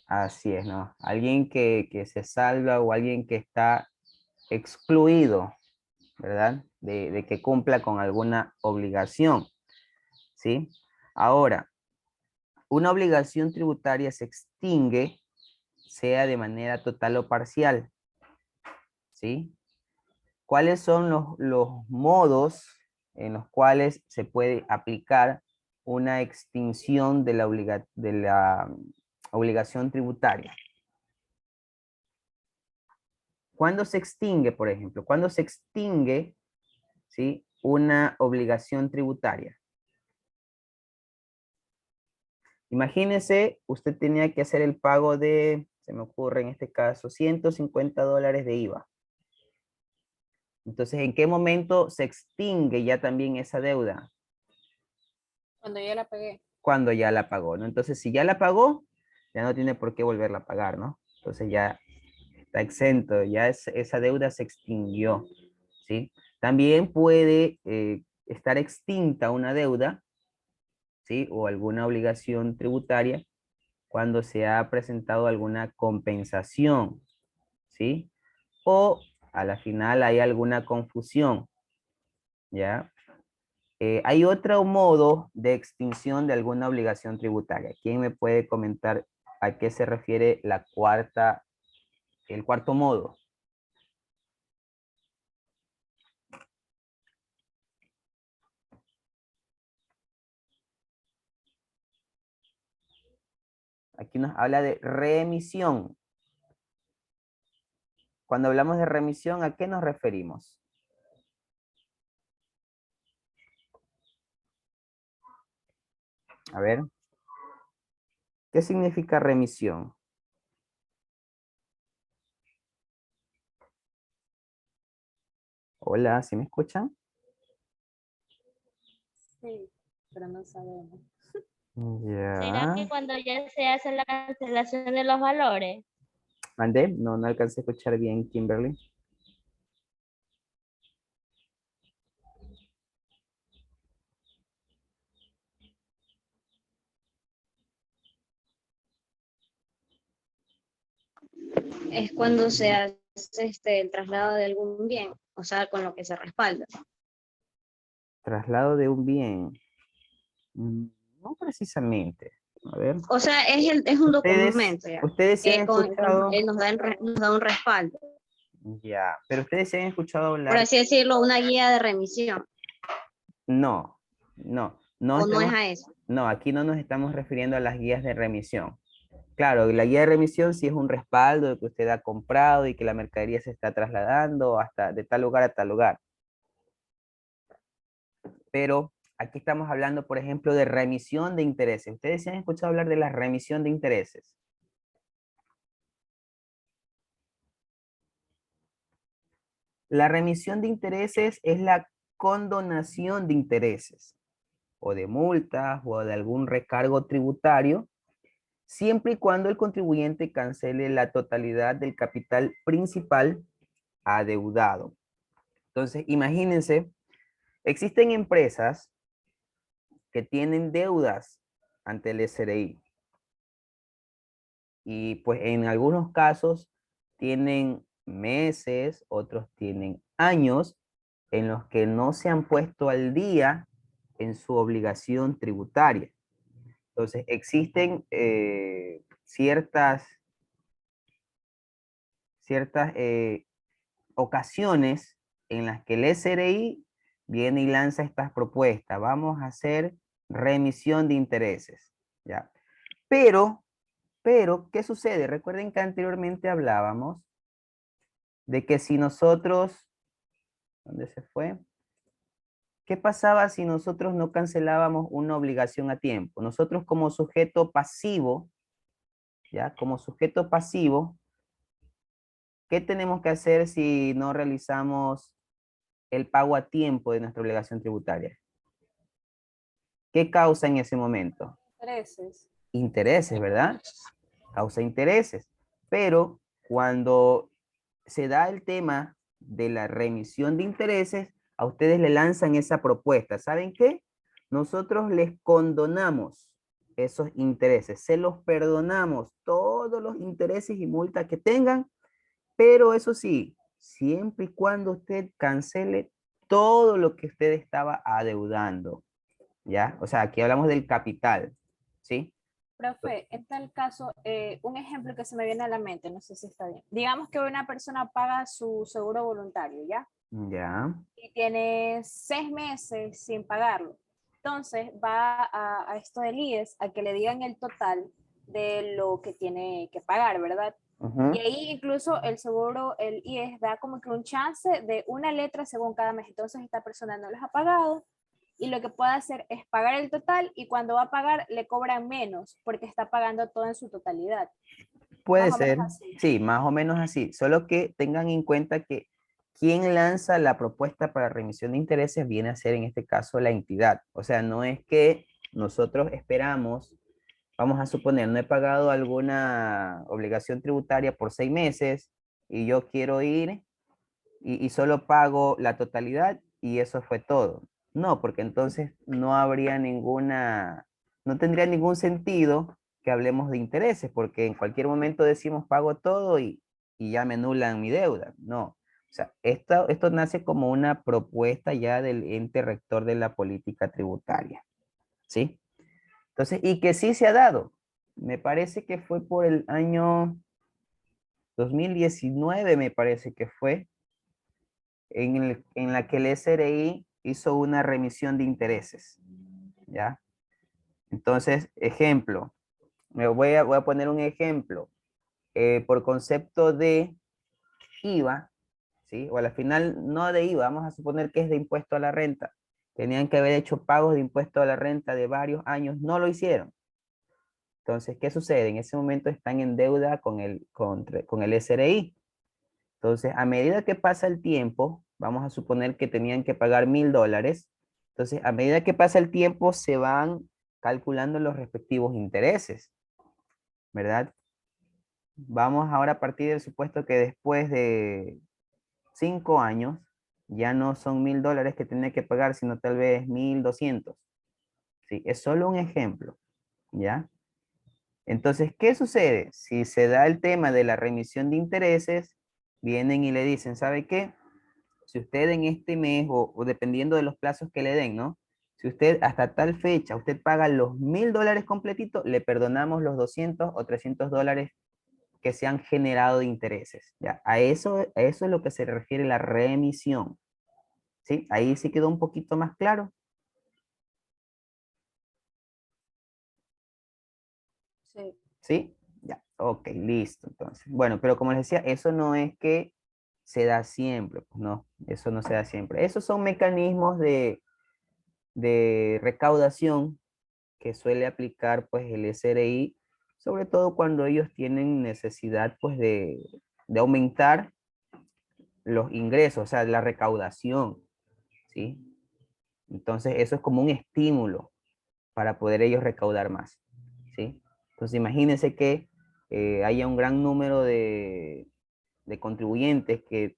Así es, ¿no? Alguien que se salva o alguien que está excluido, ¿verdad? De que cumpla con alguna obligación, ¿sí? Ahora, una obligación tributaria se extingue, sea de manera total o parcial, ¿sí? ¿Cuáles son los modos en los cuales se puede aplicar una extinción de la obligación tributaria? ¿Cuándo se extingue, por ejemplo? ¿Cuándo se extingue, ¿sí? Una obligación tributaria? Imagínese, usted tenía que hacer el pago de, se me ocurre en este caso, $150 de IVA. Entonces, ¿en qué momento se extingue ya también esa deuda? Cuando yo la pagué. Cuando ya la pagó, ¿no? Entonces, si ya la pagó, ya no tiene por qué volverla a pagar, ¿no? Entonces ya está exento, ya esa deuda se extinguió, ¿sí? También puede estar extinta una deuda, ¿sí? O alguna obligación tributaria cuando se ha presentado alguna compensación, ¿sí? O a la final hay alguna confusión, ¿ya? Hay otro modo de extinción de alguna obligación tributaria. ¿Quién me puede comentar a qué se refiere el cuarto modo? Aquí nos habla de remisión. Cuando hablamos de remisión, ¿a qué nos referimos? A ver. ¿Qué significa remisión? Hola, ¿sí me escuchan? Sí, pero no sabemos. ¿Será que Ya. cuando ya se hace la cancelación de los valores? ¿Mandé? No alcancé a escuchar bien, Kimberly. Es cuando se hace el traslado de algún bien, o sea, con lo que se respalda. Traslado de un bien. No precisamente. A ver. O sea, es un Ustedes, documento ya, ustedes sí han que escuchado. nos da un respaldo. Ya, pero ustedes sí han escuchado Por hablar. así decirlo, una guía de remisión, No o no es estamos, a eso. no, aquí no nos estamos refiriendo a las guías de remisión. Claro, la guía de remisión sí es un respaldo de que usted ha comprado y que la mercadería se está trasladando hasta de tal lugar a tal lugar. Pero aquí estamos hablando, por ejemplo, de remisión de intereses. ¿Ustedes sí han escuchado hablar de la remisión de intereses? La remisión de intereses es la condonación de intereses o de multas o de algún recargo tributario, siempre y cuando el contribuyente cancele la totalidad del capital principal adeudado. Entonces, imagínense, existen empresas que tienen deudas ante el SRI y pues en algunos casos tienen meses, otros tienen años en los que no se han puesto al día en su obligación tributaria. Entonces, existen ciertas ocasiones en las que el SRI viene y lanza estas propuestas. Vamos a hacer remisión de intereses, ¿ya? Pero, ¿qué sucede? Recuerden que anteriormente hablábamos de que si nosotros, ¿dónde se fue? ¿Qué pasaba si nosotros no cancelábamos una obligación a tiempo? Nosotros como sujeto pasivo, ¿ya? Como sujeto pasivo, ¿qué tenemos que hacer si no realizamos el pago a tiempo de nuestra obligación tributaria? ¿Qué causa en ese momento? Intereses. Intereses, ¿verdad? Causa intereses. Pero cuando se da el tema de la remisión de intereses, a ustedes le lanzan esa propuesta. ¿Saben qué? Nosotros les condonamos esos intereses, se los perdonamos todos los intereses y multas que tengan, pero eso sí, siempre y cuando usted cancele todo lo que usted estaba adeudando, ¿ya? O sea, aquí hablamos del capital, ¿sí? Profe, en tal caso, un ejemplo que se me viene a la mente, no sé si está bien. Digamos que una persona paga su seguro voluntario, ¿ya? Ya. Y tiene 6 meses sin pagarlo. Entonces va a esto del IES a que le digan el total de lo que tiene que pagar, ¿verdad? Y ahí incluso el seguro, el IES da como que un chance de una letra según cada mes. Entonces esta persona no les ha pagado y lo que puede hacer es pagar el total y cuando va a pagar le cobran menos porque está pagando todo en su totalidad. Puede Más o menos ser, así. sí, más o menos así. Solo que tengan en cuenta que quien lanza la propuesta para remisión de intereses viene a ser en este caso la entidad. O sea, no es que nosotros esperamos, vamos a suponer, no he pagado alguna obligación tributaria por 6 meses y yo quiero ir y solo pago la totalidad y eso fue todo. No, porque entonces no habría ninguna, no tendría ningún sentido que hablemos de intereses, porque en cualquier momento decimos pago todo y ya me anulan mi deuda. No. O sea, esto nace como una propuesta ya del ente rector de la política tributaria. ¿Sí? Entonces, y que sí se ha dado. Me parece que fue por el año 2019, me parece que fue, en la que el SRI hizo una remisión de intereses, ¿ya? Entonces, ejemplo, voy a poner un ejemplo. Por concepto de IVA, ¿sí? O a la final no de IVA, vamos a suponer que es de impuesto a la renta. Tenían que haber hecho pagos de impuesto a la renta de varios años, no lo hicieron. Entonces, ¿qué sucede? En ese momento están en deuda con el SRI. Entonces, a medida que pasa el tiempo, vamos a suponer que tenían que pagar $1000. Entonces, a medida que pasa el tiempo, se van calculando los respectivos intereses, ¿verdad? Vamos ahora a partir del supuesto que después de 5 años, ya no son $1000 que tiene que pagar, sino tal vez 1200. ¿Sí? Es solo un ejemplo, ¿ya? Entonces, ¿qué sucede? Si se da el tema de la remisión de intereses, vienen y le dicen, ¿sabe qué? Si usted en este mes, o dependiendo de los plazos que le den, ¿no? Si usted hasta tal fecha, usted paga los $1000 completitos, le perdonamos los 200 o $300 que se han generado de intereses. ¿Ya? A eso es lo que se refiere la remisión. ¿Sí? Ahí sí quedó un poquito más claro. Sí. ¿Sí? Ya, ok, listo. Entonces, bueno, pero como les decía, eso no es que se da siempre, pues no, eso no se da siempre. Esos son mecanismos de recaudación que suele aplicar pues el SRI, sobre todo cuando ellos tienen necesidad pues de aumentar los ingresos, o sea, la recaudación, ¿sí? Entonces eso es como un estímulo para poder ellos recaudar más, ¿sí? Entonces imagínense que haya un gran número de contribuyentes que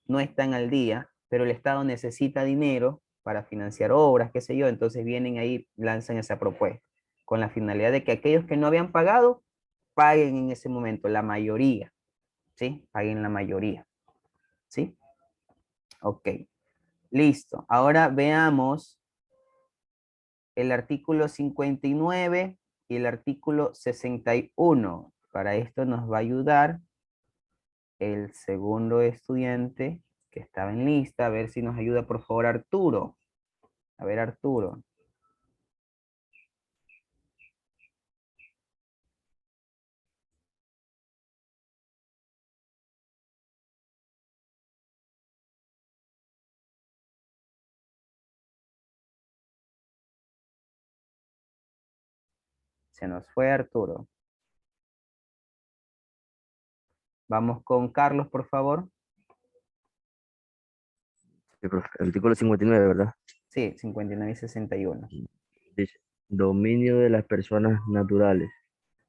no están al día, pero el Estado necesita dinero para financiar obras, qué sé yo, entonces vienen ahí, lanzan esa propuesta, con la finalidad de que aquellos que no habían pagado, paguen en ese momento, la mayoría, ¿sí? Paguen la mayoría, ¿sí? Ok, listo. Ahora veamos el artículo 59 y el artículo 61. Para esto nos va a ayudar el segundo estudiante que estaba en lista. A ver si nos ayuda, por favor, Arturo. A ver, Arturo. Se nos fue Arturo. Vamos con Carlos, por favor. Sí, profe. Artículo 59, ¿verdad? Sí, 59 y 61. Dice, dominio de las personas naturales.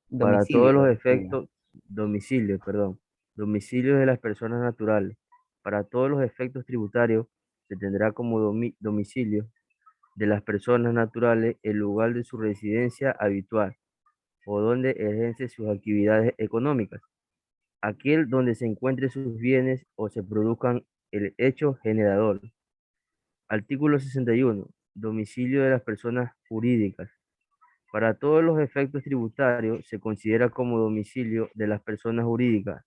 Para todos Domicilio, los domicilio. efectos, domicilio, perdón, domicilio de las personas naturales. Para todos los efectos tributarios, se tendrá como domicilio de las personas naturales el lugar de su residencia habitual o donde ejerce sus actividades económicas, aquel donde se encuentren sus bienes o se produzcan el hecho generador. Artículo 61. Domicilio de las personas jurídicas. Para todos los efectos tributarios se considera como domicilio de las personas jurídicas: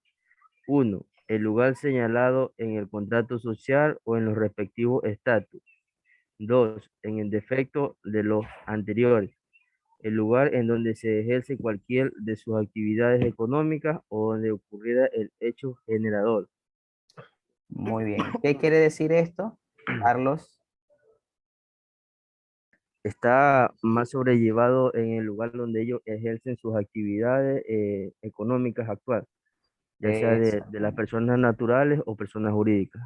1. El lugar señalado en el contrato social o en los respectivos estatutos. 2. En el defecto de los anteriores, el lugar en donde se ejerce cualquier de sus actividades económicas o donde ocurriera el hecho generador. Muy bien. ¿Qué quiere decir esto, Carlos? está más sobrellevado en el lugar donde ellos ejercen sus actividades económicas actuales, ya sea de las Exactamente. personas naturales o personas jurídicas.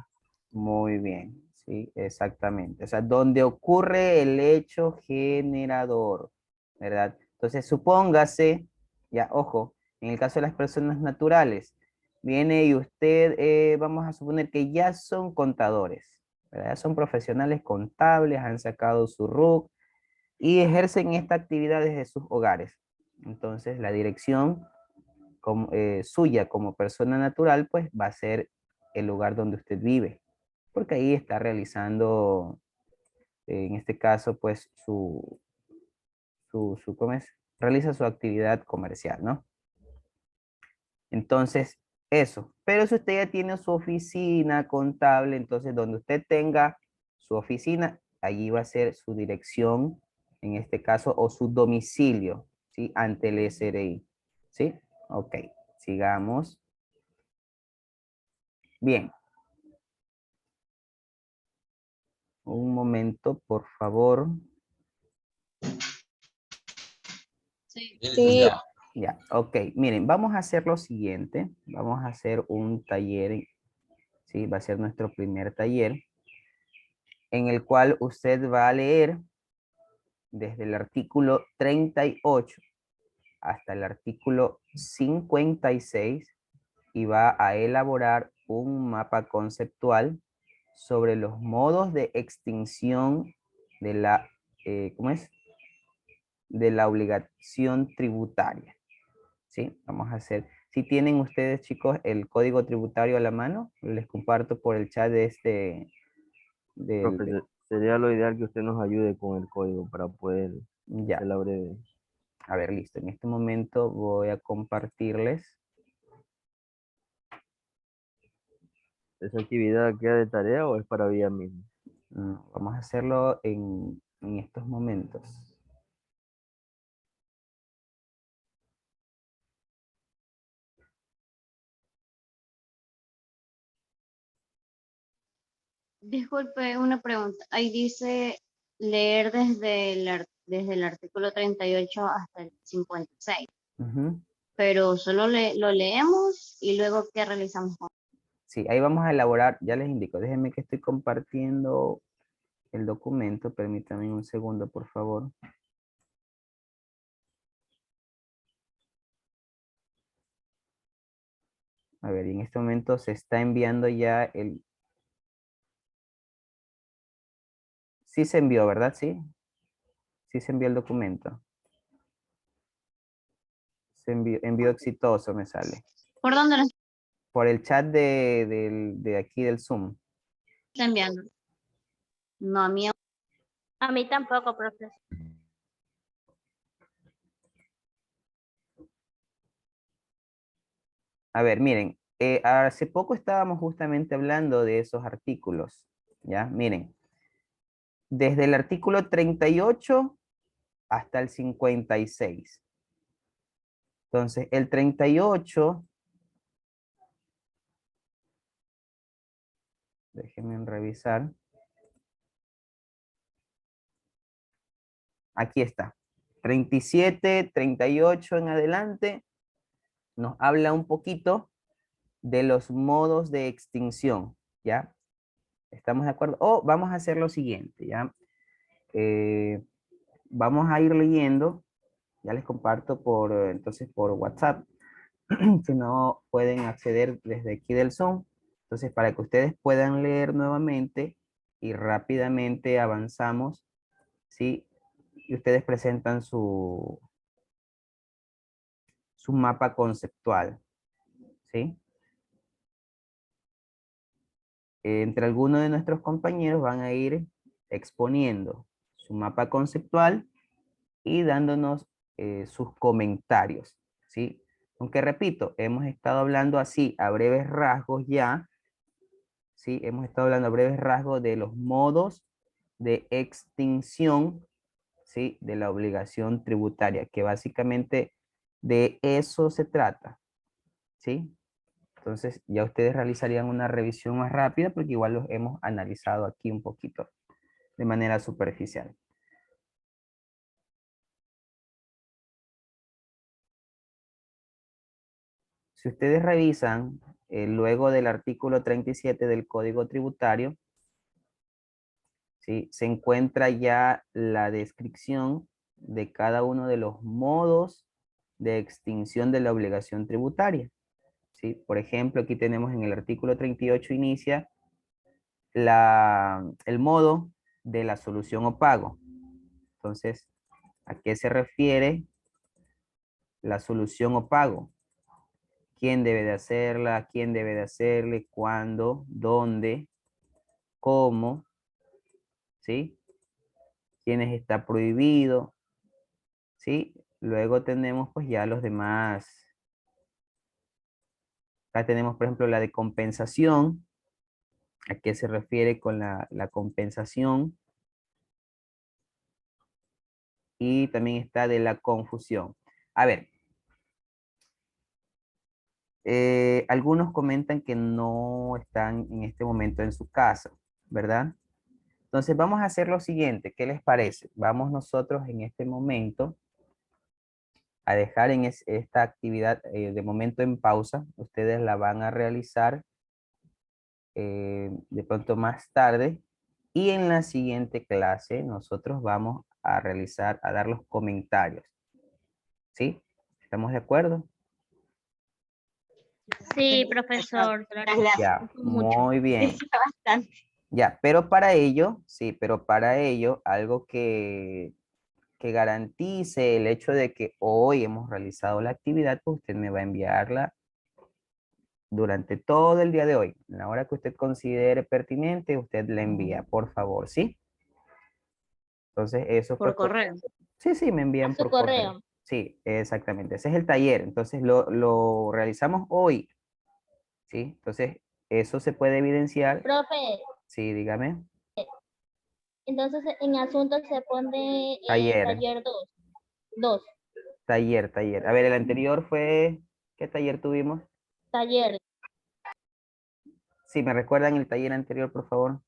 Muy bien, sí, exactamente. O sea, donde ocurre el hecho generador, ¿verdad? Entonces, supóngase, ya, ojo, en el caso de las personas naturales, viene y usted, vamos a suponer que ya son contadores, ¿verdad? Ya son profesionales contables, han sacado su RUC y ejercen esta actividad desde sus hogares. Entonces, la dirección suya como persona natural, pues va a ser el lugar donde usted vive, porque ahí está realizando, en este caso, pues ¿cómo es? Realiza su actividad comercial, ¿no? Entonces, eso. Pero si usted ya tiene su oficina contable, entonces donde usted tenga su oficina, allí va a ser su dirección, en este caso, o su domicilio, ¿sí? Ante el SRI, ¿sí? Ok, sigamos. Bien. Un momento, por favor. Sí, Sí. licenciado. Ya, ok. Miren, vamos a hacer lo siguiente. Vamos a hacer un taller, ¿sí? Va a ser nuestro primer taller, en el cual usted va a leer desde el artículo 38 hasta el artículo 56 y va a elaborar un mapa conceptual sobre los modos de extinción de la, ¿cómo es? De la obligación tributaria. ¿Sí? Vamos a hacer, si tienen ustedes, chicos, el código tributario a la mano, les comparto por el chat de Profe, sería lo ideal que usted nos ayude con el código para poder ya, hacer la breve. a ver, listo. En este momento voy a compartirles. ¿Esa actividad queda de tarea o es para vía misma? Vamos a hacerlo en estos momentos. Disculpe, una pregunta. Ahí dice leer desde el artículo 38 hasta el 56, Ujú. pero solo lo leemos y luego ¿qué realizamos con? Sí, ahí vamos a elaborar, ya les indico, déjenme que estoy compartiendo el documento, permítanme un segundo, por favor. A ver, y en este momento se está enviando ya el... Sí se envió, ¿verdad? Sí. Sí se envió el documento. Se envió exitoso, me sale. ¿Por dónde lo Por el chat de aquí del Zoom. está enviando? No, a mí. A mí tampoco, profesor. A ver, miren, hace poco estábamos justamente hablando de esos artículos, ¿ya? Miren, desde el artículo 38 hasta el 56. Entonces, el 38, déjenme revisar. Aquí está. 37, 38 en adelante, nos habla un poquito de los modos de extinción, ¿ya? ¿Estamos de acuerdo? O vamos a hacer lo siguiente, ¿ya? Vamos a ir leyendo, ya les comparto entonces por WhatsApp, si no pueden acceder desde aquí del Zoom. Entonces, para que ustedes puedan leer nuevamente y rápidamente avanzamos, ¿sí? Y ustedes presentan su mapa conceptual, ¿sí? Entre algunos de nuestros compañeros van a ir exponiendo su mapa conceptual y dándonos sus comentarios, ¿sí? Aunque repito, hemos estado hablando así a breves rasgos ya, ¿sí? Hemos estado hablando a breves rasgos de los modos de extinción, ¿sí? De la obligación tributaria, que básicamente de eso se trata, ¿sí? Entonces ya ustedes realizarían una revisión más rápida porque igual los hemos analizado aquí un poquito de manera superficial. si ustedes revisan, luego del artículo 37 del Código Tributario, ¿sí? Se encuentra ya la descripción de cada uno de los modos de extinción de la obligación tributaria, ¿sí? Por ejemplo, aquí tenemos en el artículo 38 inicia el modo de la solución o pago. Entonces, ¿a qué se refiere la solución o pago? ¿Quién debe de hacerla? ¿Quién debe de hacerle? ¿Cuándo? ¿Dónde? ¿Cómo? ¿Sí? ¿Quiénes está prohibido? ¿Sí? Luego tenemos pues ya los demás. Acá tenemos, por ejemplo, la de compensación. ¿A qué se refiere con la compensación? Y también está de la confusión. A ver, algunos comentan que no están en este momento en su casa, ¿verdad? Entonces vamos a hacer lo siguiente, ¿qué les parece? Vamos nosotros en este momento a dejar en esta actividad de momento en pausa. Ustedes la van a realizar de pronto más tarde. Y en la siguiente clase nosotros vamos a realizar, a dar los comentarios. ¿Sí? ¿Estamos de acuerdo? Sí, profesor. Ya, Mucho. muy bien. Bastante. Ya, pero para ello, sí, pero para ello, algo que garantice el hecho de que hoy hemos realizado la actividad, pues usted me va a enviarla durante todo el día de hoy. En la hora que usted considere pertinente, usted la envía, por favor, ¿sí? Entonces, eso Por pues. correo. Sí, sí, me A envían su por correo. correo. Sí, exactamente. Ese es el taller. Entonces, lo realizamos hoy, ¿sí? Entonces, eso se puede evidenciar. Profe, Sí, dígame. entonces en asunto se pone Taller, taller 2. taller. A ver, el anterior fue, ¿qué taller tuvimos? Taller. Si me recuerdan el taller anterior, por favor.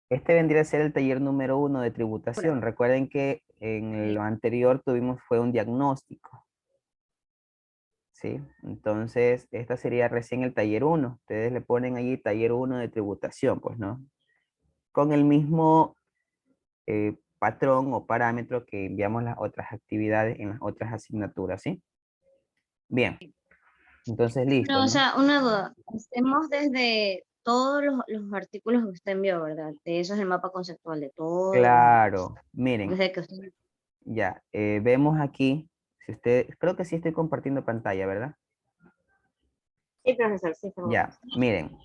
Este vendría a ser el taller número 1 de tributación. Recuerden que en lo anterior tuvimos fue un diagnóstico. ¿Sí? Entonces, esta sería recién el taller 1. Ustedes le ponen allí taller 1 de tributación, pues, ¿no? Con el mismo patrón o parámetro que enviamos las otras actividades en las otras asignaturas, ¿sí? Bien. Entonces, listo, Pero, o ¿no? sea, una duda. Hacemos desde todos los artículos que usted envió, ¿verdad? De eso es el mapa conceptual de todos los Claro. Miren, desde que usted... ya, vemos aquí, si usted, creo que sí estoy compartiendo pantalla, ¿verdad? Sí, profesor, sí, por favor. Ya, miren,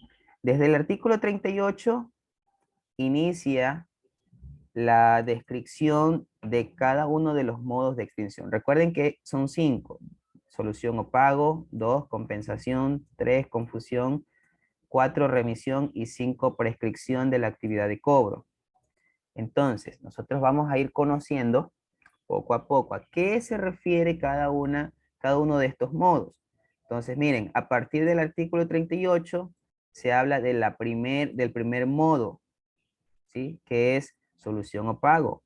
desde el artículo 38 inicia la descripción de cada uno de los modos de extinción. Recuerden que son 5. Solución o pago, 2, compensación, 3, confusión, 4, remisión y 5, prescripción de la actividad de cobro. Entonces, nosotros vamos a ir conociendo poco a poco a qué se refiere cada uno de estos modos. Entonces, miren, a partir del artículo 38 se habla de del primer modo, ¿sí? Que es solución o pago.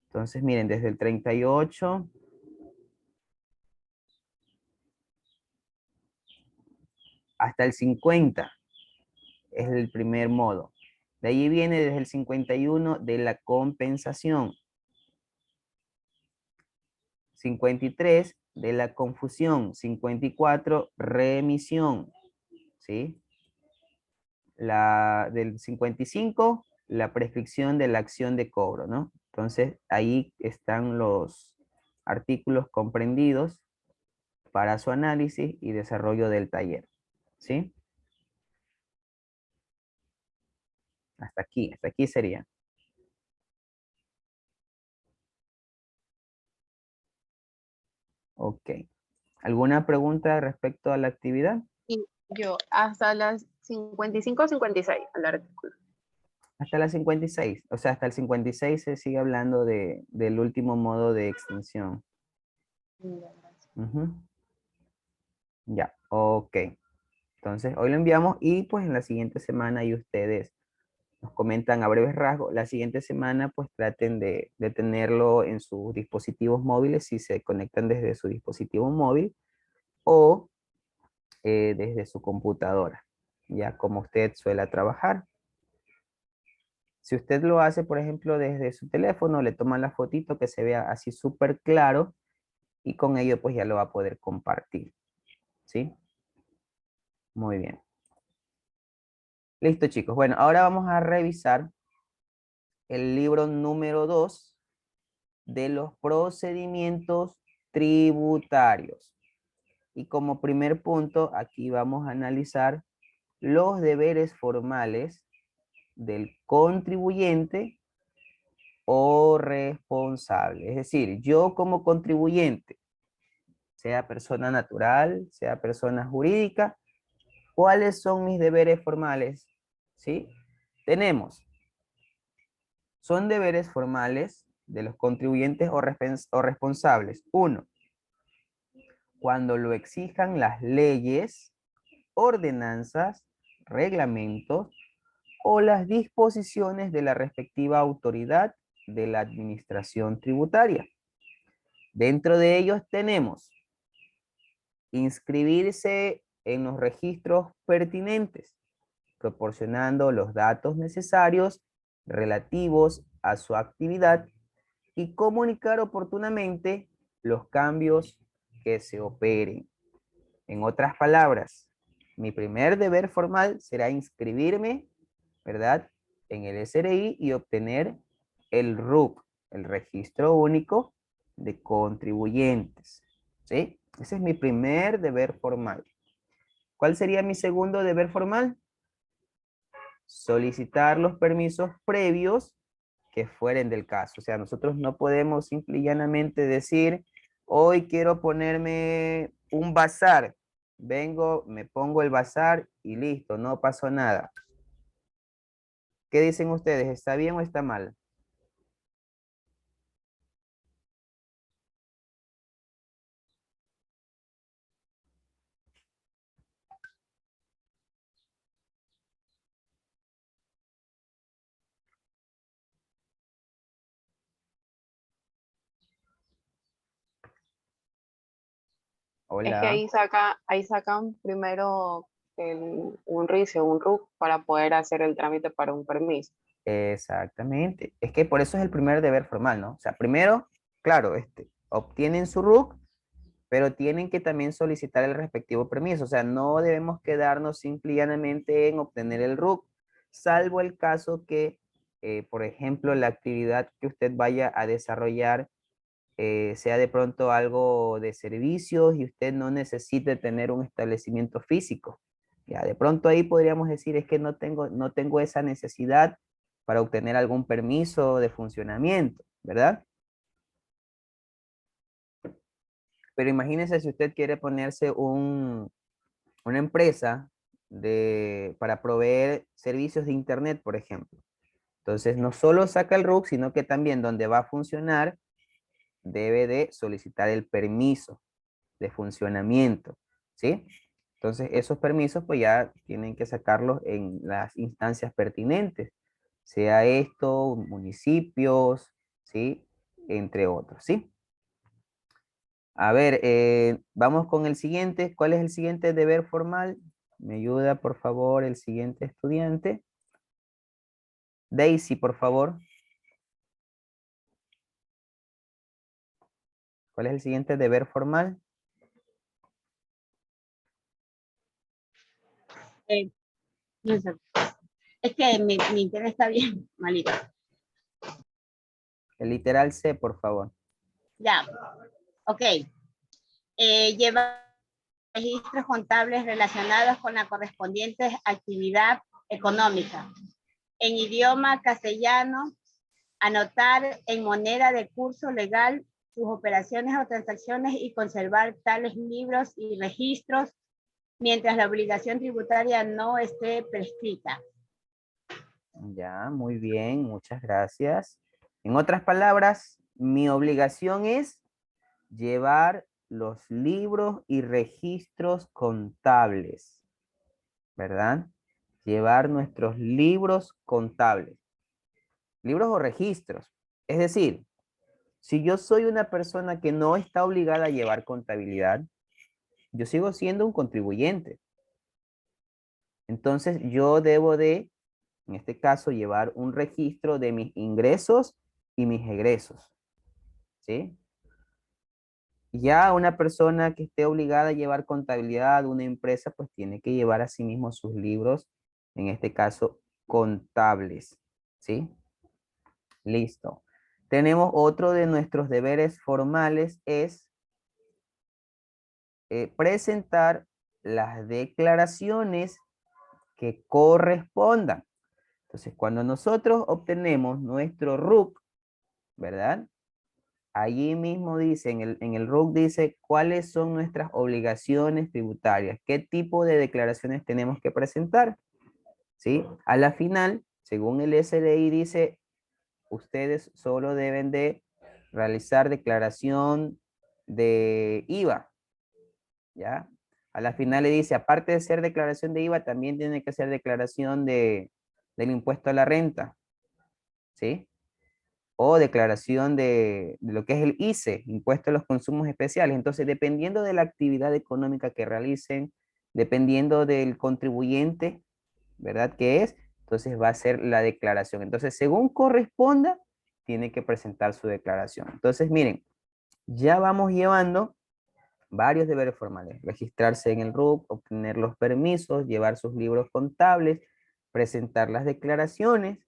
Entonces, miren, desde el 38 hasta el 50 es el primer modo. De allí viene desde el 51 de la compensación. 53 de la confusión. 54 remisión. ¿Sí? Del 55, la prescripción de la acción de cobro, ¿no? Entonces, ahí están los artículos comprendidos para su análisis y desarrollo del taller, ¿sí? Hasta aquí sería. Ok. ¿Alguna pregunta respecto a la actividad? Y yo, hasta las 55 o 56 al artículo. Hasta la 56. O sea, hasta el 56 se sigue hablando del último modo de extinción. Ujú. Ya, ok. Entonces, hoy lo enviamos y pues en la siguiente semana y ustedes nos comentan a breves rasgos. La siguiente semana pues traten de tenerlo en sus dispositivos móviles si se conectan desde su dispositivo móvil o desde su computadora, ya como usted suele trabajar. Si usted lo hace, por ejemplo, desde su teléfono, le toma la fotito que se vea así súper claro y con ello pues ya lo va a poder compartir. ¿Sí? Muy bien. Listo, chicos. Bueno, ahora vamos a revisar el libro número 2 de los procedimientos tributarios. Y como primer punto, aquí vamos a analizar los deberes formales del contribuyente o responsable. Es decir, yo como contribuyente, sea persona natural, sea persona jurídica, ¿cuáles son mis deberes formales? ¿Sí? Tenemos, son deberes formales de los contribuyentes o responsables. 1. Cuando lo exijan las leyes, ordenanzas, reglamentos o las disposiciones de la respectiva autoridad de la administración tributaria. Dentro de ellos tenemos inscribirse en los registros pertinentes, proporcionando los datos necesarios relativos a su actividad y comunicar oportunamente los cambios que se operen. En otras palabras, mi primer deber formal será inscribirme, ¿verdad?, en el SRI y obtener el RUC, el Registro Único de Contribuyentes. ¿Sí? Ese es mi primer deber formal. ¿Cuál sería mi segundo deber formal? Solicitar los permisos previos que fueren del caso. O sea, nosotros no podemos simple y llanamente decir, hoy quiero ponerme un bazar. Vengo, me pongo el bazar y listo, no pasó nada. ¿Qué dicen ustedes? ¿Está bien o está mal? Es que Hola. ahí sacan primero un RICE o un RUC para poder hacer el trámite para un permiso. Exactamente. Es que por eso es el primer deber formal, ¿no? O sea, primero, claro, obtienen su RUC, pero tienen que también solicitar el respectivo permiso. O sea, no debemos quedarnos simple y llanamente en obtener el RUC, salvo el caso que, por ejemplo, la actividad que usted vaya a desarrollar sea de pronto algo de servicios y usted no necesite tener un establecimiento físico. Ya, de pronto ahí podríamos decir, es que no tengo esa necesidad para obtener algún permiso de funcionamiento, ¿verdad? Pero imagínese si usted quiere ponerse una empresa para proveer servicios de internet, por ejemplo. Entonces, no solo saca el RUC, sino que también donde va a funcionar, debe de solicitar el permiso de funcionamiento, ¿sí? Entonces, esos permisos pues ya tienen que sacarlos en las instancias pertinentes, sea esto, municipios, ¿sí? Entre otros, ¿sí? A ver, vamos con el siguiente. ¿Cuál es el siguiente deber formal? Me ayuda, por favor, el siguiente estudiante. Daisy, por favor. ¿Cuál es el siguiente deber formal? No sé. Es que mi internet está bien malito. El literal C, por favor. Ya, ok. Lleva registros contables relacionados con la correspondiente actividad económica. En idioma castellano, anotar en moneda de curso legal sus operaciones o transacciones y conservar tales libros y registros mientras la obligación tributaria no esté prescrita. Ya, muy bien, muchas gracias. En otras palabras, mi obligación es llevar los libros y registros contables, ¿verdad? Llevar nuestros libros contables. Libros o registros. Es decir, si yo soy una persona que no está obligada a llevar contabilidad, yo sigo siendo un contribuyente. Entonces yo debo de, en este caso, llevar un registro de mis ingresos y mis egresos. ¿Sí? Ya una persona que esté obligada a llevar contabilidad, una empresa, pues tiene que llevar a sí mismo sus libros, en este caso, contables. ¿Sí? Listo. Tenemos otro de nuestros deberes formales, es presentar las declaraciones que correspondan. Entonces, cuando nosotros obtenemos nuestro RUC, ¿verdad? Allí mismo dice, en el RUC dice cuáles son nuestras obligaciones tributarias, qué tipo de declaraciones tenemos que presentar, ¿sí? A la final, según el SRI dice, ustedes solo deben de realizar declaración de IVA, ¿ya? A la final le dice, aparte de ser declaración de IVA, también tiene que ser declaración del impuesto a la renta, ¿sí? O declaración de lo que es el ICE, impuesto a los consumos especiales. Entonces, dependiendo de la actividad económica que realicen, dependiendo del contribuyente, ¿verdad? Que es, entonces va a ser la declaración. Entonces, según corresponda, tiene que presentar su declaración. Entonces, miren, ya vamos llevando varios deberes formales: registrarse en el RUC, obtener los permisos, llevar sus libros contables, presentar las declaraciones,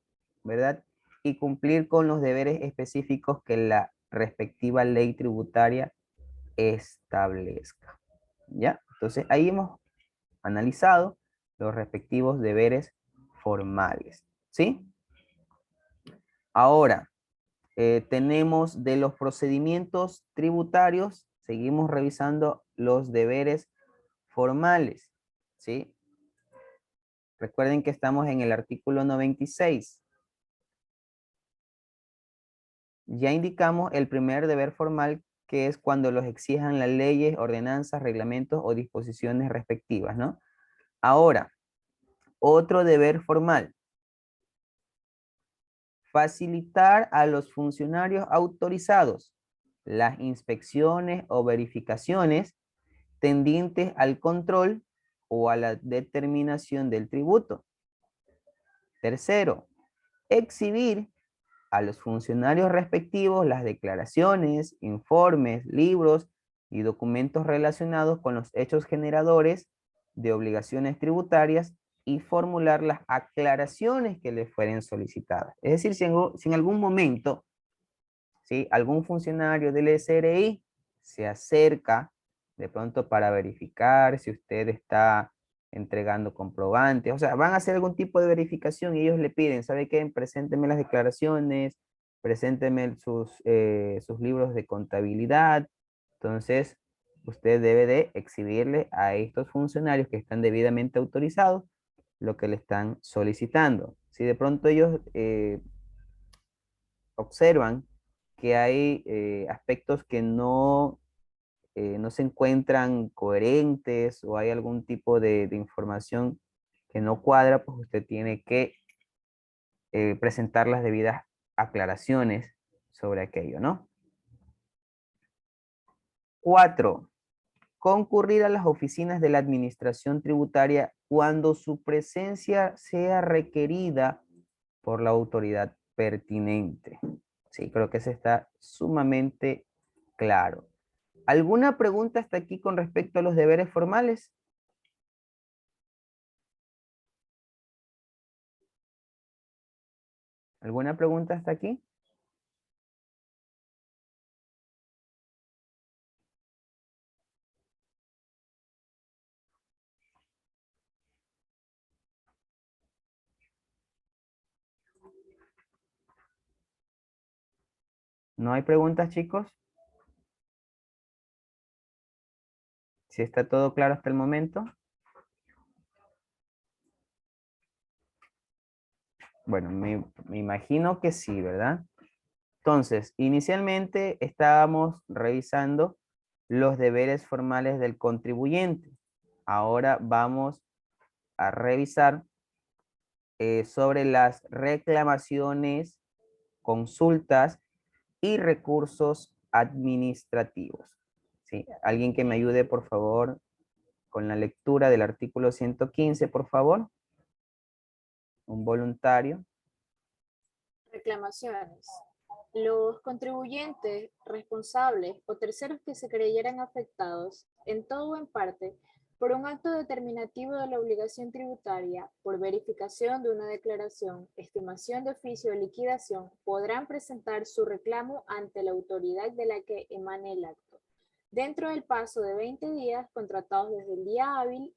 ¿verdad? Y cumplir con los deberes específicos que la respectiva ley tributaria establezca. ¿Ya? Entonces ahí hemos analizado los respectivos deberes formales. ¿Sí? Ahora, tenemos de los procedimientos tributarios, seguimos revisando los deberes formales, ¿sí? Recuerden que estamos en el artículo 96. Ya indicamos el primer deber formal, que es cuando los exijan las leyes, ordenanzas, reglamentos o disposiciones respectivas, ¿no? Ahora, otro deber formal: facilitar a los funcionarios autorizados las inspecciones o verificaciones tendientes al control o a la determinación del tributo. Tercero, exhibir a los funcionarios respectivos las declaraciones, informes, libros y documentos relacionados con los hechos generadores de obligaciones tributarias y formular las aclaraciones que les fueren solicitadas. Es decir, si en algún momento, ¿sí?, algún funcionario del SRI se acerca de pronto para verificar si usted está entregando comprobantes, o sea, van a hacer algún tipo de verificación y ellos le piden, ¿sabe qué? Presénteme las declaraciones, presénteme sus libros de contabilidad. Entonces, usted debe de exhibirle a estos funcionarios que están debidamente autorizados lo que le están solicitando. Si de pronto ellos observan que hay aspectos que no se encuentran coherentes o hay algún tipo de información que no cuadra, pues usted tiene que presentar las debidas aclaraciones sobre aquello, ¿no? 4. Concurrir a las oficinas de la administración tributaria cuando su presencia sea requerida por la autoridad pertinente. Sí, creo que eso está sumamente claro. ¿Alguna pregunta hasta aquí con respecto a los deberes formales? ¿Alguna pregunta hasta aquí? ¿No hay preguntas, chicos? ¿Sí está todo claro hasta el momento? Bueno, me imagino que sí, ¿verdad? Entonces, inicialmente estábamos revisando los deberes formales del contribuyente. Ahora vamos a revisar sobre las reclamaciones, consultas y recursos administrativos. ¿Sí? Alguien que me ayude, por favor, con la lectura del artículo 115, por favor. Un voluntario. Reclamaciones. Los contribuyentes responsables o terceros que se creyeran afectados, en todo o en parte, por un acto determinativo de la obligación tributaria, por verificación de una declaración, estimación de oficio o liquidación, podrán presentar su reclamo ante la autoridad de la que emane el acto, dentro del plazo de 20 días contratados desde el día hábil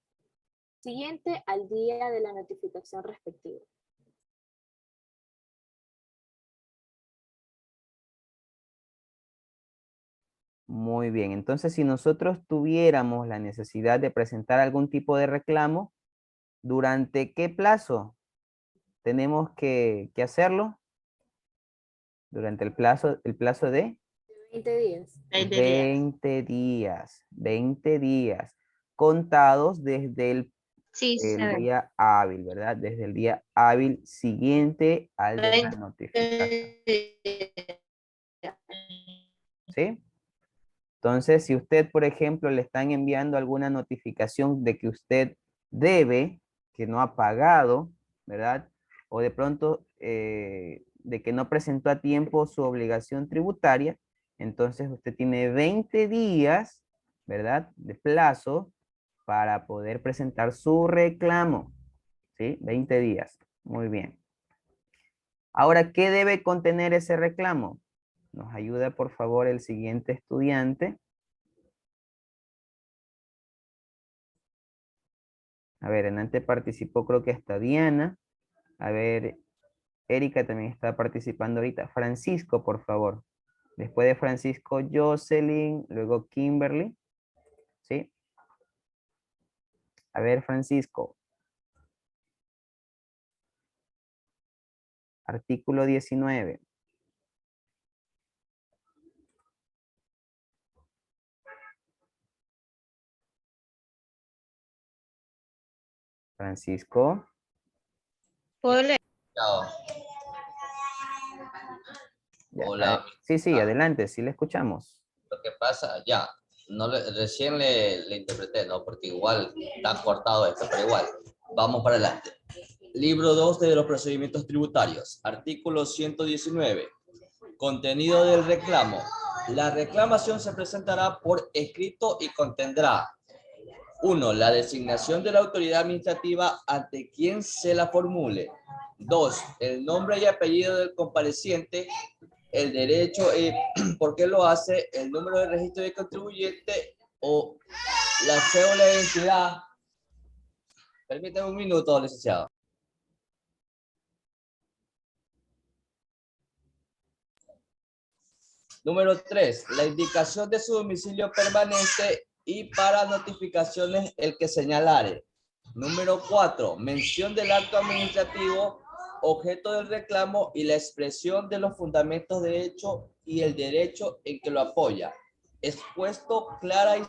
siguiente al día de la notificación respectiva. Muy bien, entonces si nosotros tuviéramos la necesidad de presentar algún tipo de reclamo, ¿durante qué plazo tenemos que hacerlo? Durante el plazo de 20 días. 20 días, contados desde el Sí, el se ve. día hábil, ¿verdad? Desde el día hábil siguiente al de la notificación. ¿Sí? Entonces, si usted, por ejemplo, le están enviando alguna notificación de que usted debe, que no ha pagado, ¿verdad? O de pronto de que no presentó a tiempo su obligación tributaria, entonces usted tiene 20 días, ¿verdad? De plazo para poder presentar su reclamo. ¿Sí? 20 días. Muy bien. Ahora, ¿qué debe contener ese reclamo? Nos ayuda, por favor, el siguiente estudiante. A ver, en antes participó, creo que hasta Diana. A ver, Erika también está participando ahorita. Francisco, por favor. Después de Francisco, Jocelyn, luego Kimberly. ¿Sí? A ver, Francisco. Artículo 19. Francisco. ¿Puedo leer? Chao. Ya, Hola. sí, adelante, sí le escuchamos. Lo que pasa, ya, recién le interpreté, ¿no? Porque igual está cortado esto, pero igual, vamos para adelante. Libro 2 de los procedimientos tributarios, artículo 119. Contenido del reclamo. La reclamación se presentará por escrito y contendrá: 1. La designación de la autoridad administrativa ante quien se la formule. 2. El nombre y apellido del compareciente, el derecho, por qué lo hace, el número de registro de contribuyente o la cédula de identidad. Permítame un minuto, licenciado. Número 3. La indicación de su domicilio permanente y para notificaciones el que señalare. Número 4. Mención del acto administrativo, objeto del reclamo y la expresión de los fundamentos de hecho y el derecho en que lo apoya. Expuesto clara y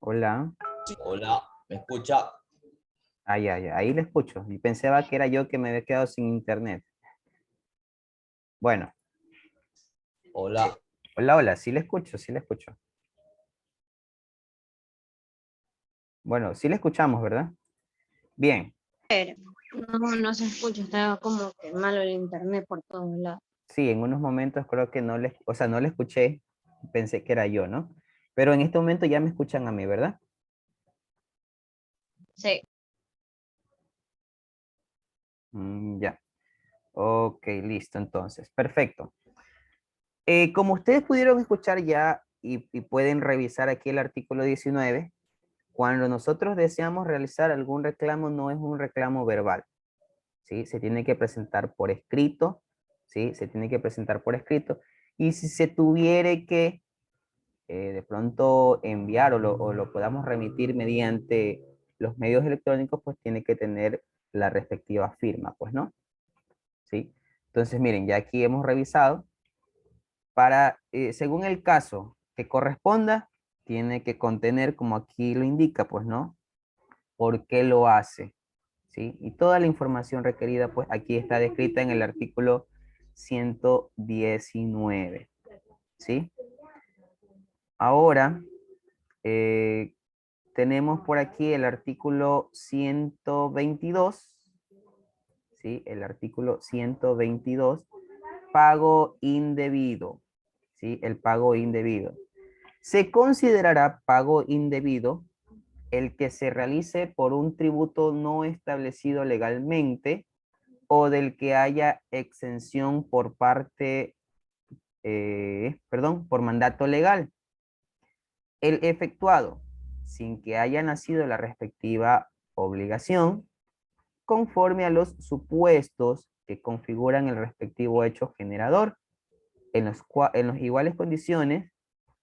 Hola. Hola, ¿me escucha? Ya, ahí le escucho. Y pensaba que era yo que me había quedado sin internet. Bueno. Hola. Hola, sí le escucho, sí le escucho. Bueno, sí le escuchamos, ¿verdad? Bien. No se escucha, está como que malo el internet por todos lados. Sí, en unos momentos creo que no le, o sea, no le escuché, pensé que era yo, ¿no? Pero en este momento ya me escuchan a mí, ¿verdad? Sí. Ya. Ok, listo, entonces. Perfecto. Como ustedes pudieron escuchar ya y pueden revisar aquí el artículo 19, cuando nosotros deseamos realizar algún reclamo, no es un reclamo verbal, ¿sí? Se tiene que presentar por escrito, ¿sí? Se tiene que presentar por escrito. Y si se tuviere que de pronto enviar o lo podamos remitir mediante los medios electrónicos, pues tiene que tener la respectiva firma, pues, ¿no? ¿Sí? Entonces, miren, ya aquí hemos revisado. Para, según el caso que corresponda, tiene que contener, como aquí lo indica, pues, ¿no? ¿Por qué lo hace? ¿Sí? Y toda la información requerida, pues, aquí está descrita en el artículo 119. ¿Sí? Ahora, tenemos por aquí el artículo 122, ¿sí? El artículo 122, pago indebido, ¿sí? El pago indebido. Se considerará pago indebido el que se realice por un tributo no establecido legalmente o del que haya exención por parte, por mandato legal. El efectuado sin que haya nacido la respectiva obligación, conforme a los supuestos que configuran el respectivo hecho generador, en los iguales condiciones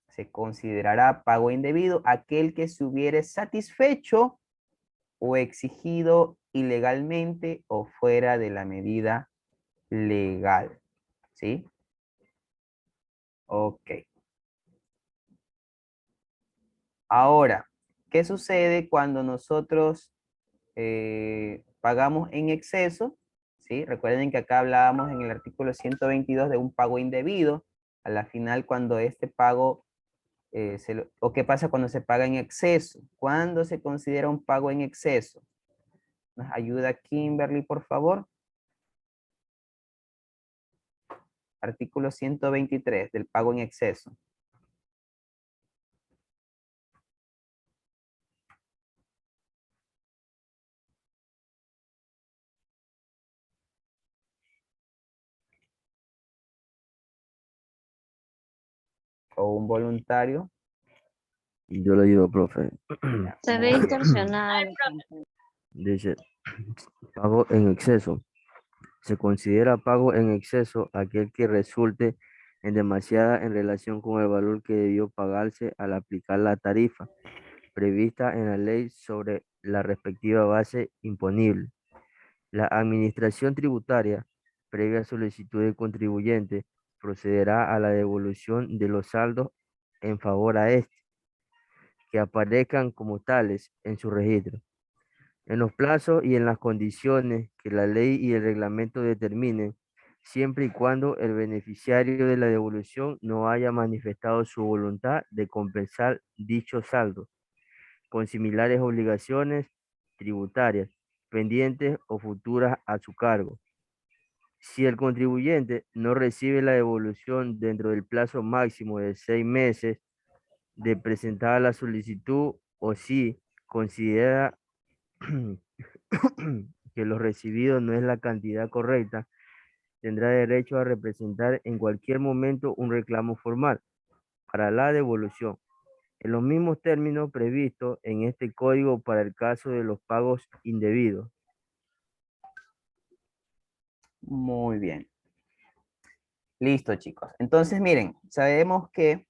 se considerará pago indebido aquel que se hubiere satisfecho o exigido ilegalmente o fuera de la medida legal. ¿Sí? Ok. Ahora, ¿qué sucede cuando nosotros pagamos en exceso? ¿Sí? Recuerden que acá hablábamos en el artículo 122 de un pago indebido. A la final, cuando este pago, o qué pasa cuando se paga en exceso. ¿Cuándo se considera un pago en exceso? ¿Nos ayuda Kimberly, por favor? Artículo 123 del pago en exceso. O un voluntario. Yo le digo, profe. Se ve Muy bien. distorsionada la pantalla. Dice, pago en exceso. Se considera pago en exceso aquel que resulte en demasiada en relación con el valor que debió pagarse al aplicar la tarifa prevista en la ley sobre la respectiva base imponible. La administración tributaria, previa solicitud del contribuyente, procederá a la devolución de los saldos en favor a este, que aparezcan como tales en su registro, en los plazos y en las condiciones que la ley y el reglamento determinen, siempre y cuando el beneficiario de la devolución no haya manifestado su voluntad de compensar dicho saldo con similares obligaciones tributarias pendientes o futuras a su cargo. Si el contribuyente no recibe la devolución dentro del plazo máximo de 6 meses de presentar la solicitud, o si considera que lo recibido no es la cantidad correcta, tendrá derecho a representar en cualquier momento un reclamo formal para la devolución, en los mismos términos previstos en este código para el caso de los pagos indebidos. Muy bien. Listo, chicos. Entonces, miren, sabemos que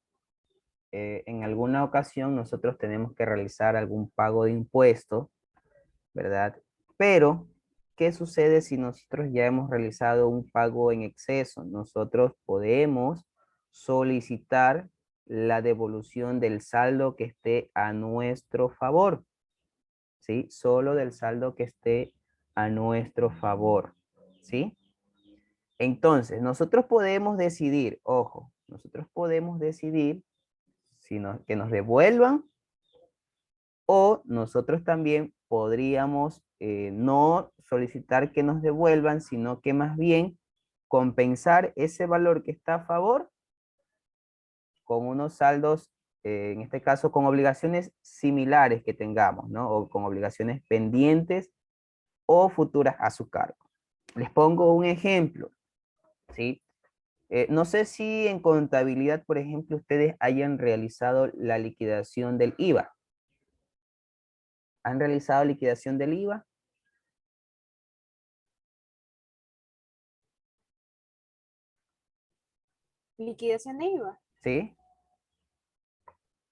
en alguna ocasión nosotros tenemos que realizar algún pago de impuesto, ¿verdad? Pero, ¿qué sucede si nosotros ya hemos realizado un pago en exceso? Nosotros podemos solicitar la devolución del saldo que esté a nuestro favor, ¿sí? Solo del saldo que esté a nuestro favor, ¿sí? Entonces, nosotros podemos decidir, ojo, nosotros podemos decidir que nos devuelvan, o nosotros también podríamos no solicitar que nos devuelvan, sino que más bien compensar ese valor que está a favor con unos saldos, en este caso con obligaciones similares que tengamos, ¿no? O con obligaciones pendientes o futuras a su cargo. Les pongo un ejemplo, ¿sí? No sé si en contabilidad, por ejemplo, ustedes hayan realizado la liquidación del IVA. ¿Han realizado liquidación del IVA? Liquidación de IVA. ¿Sí?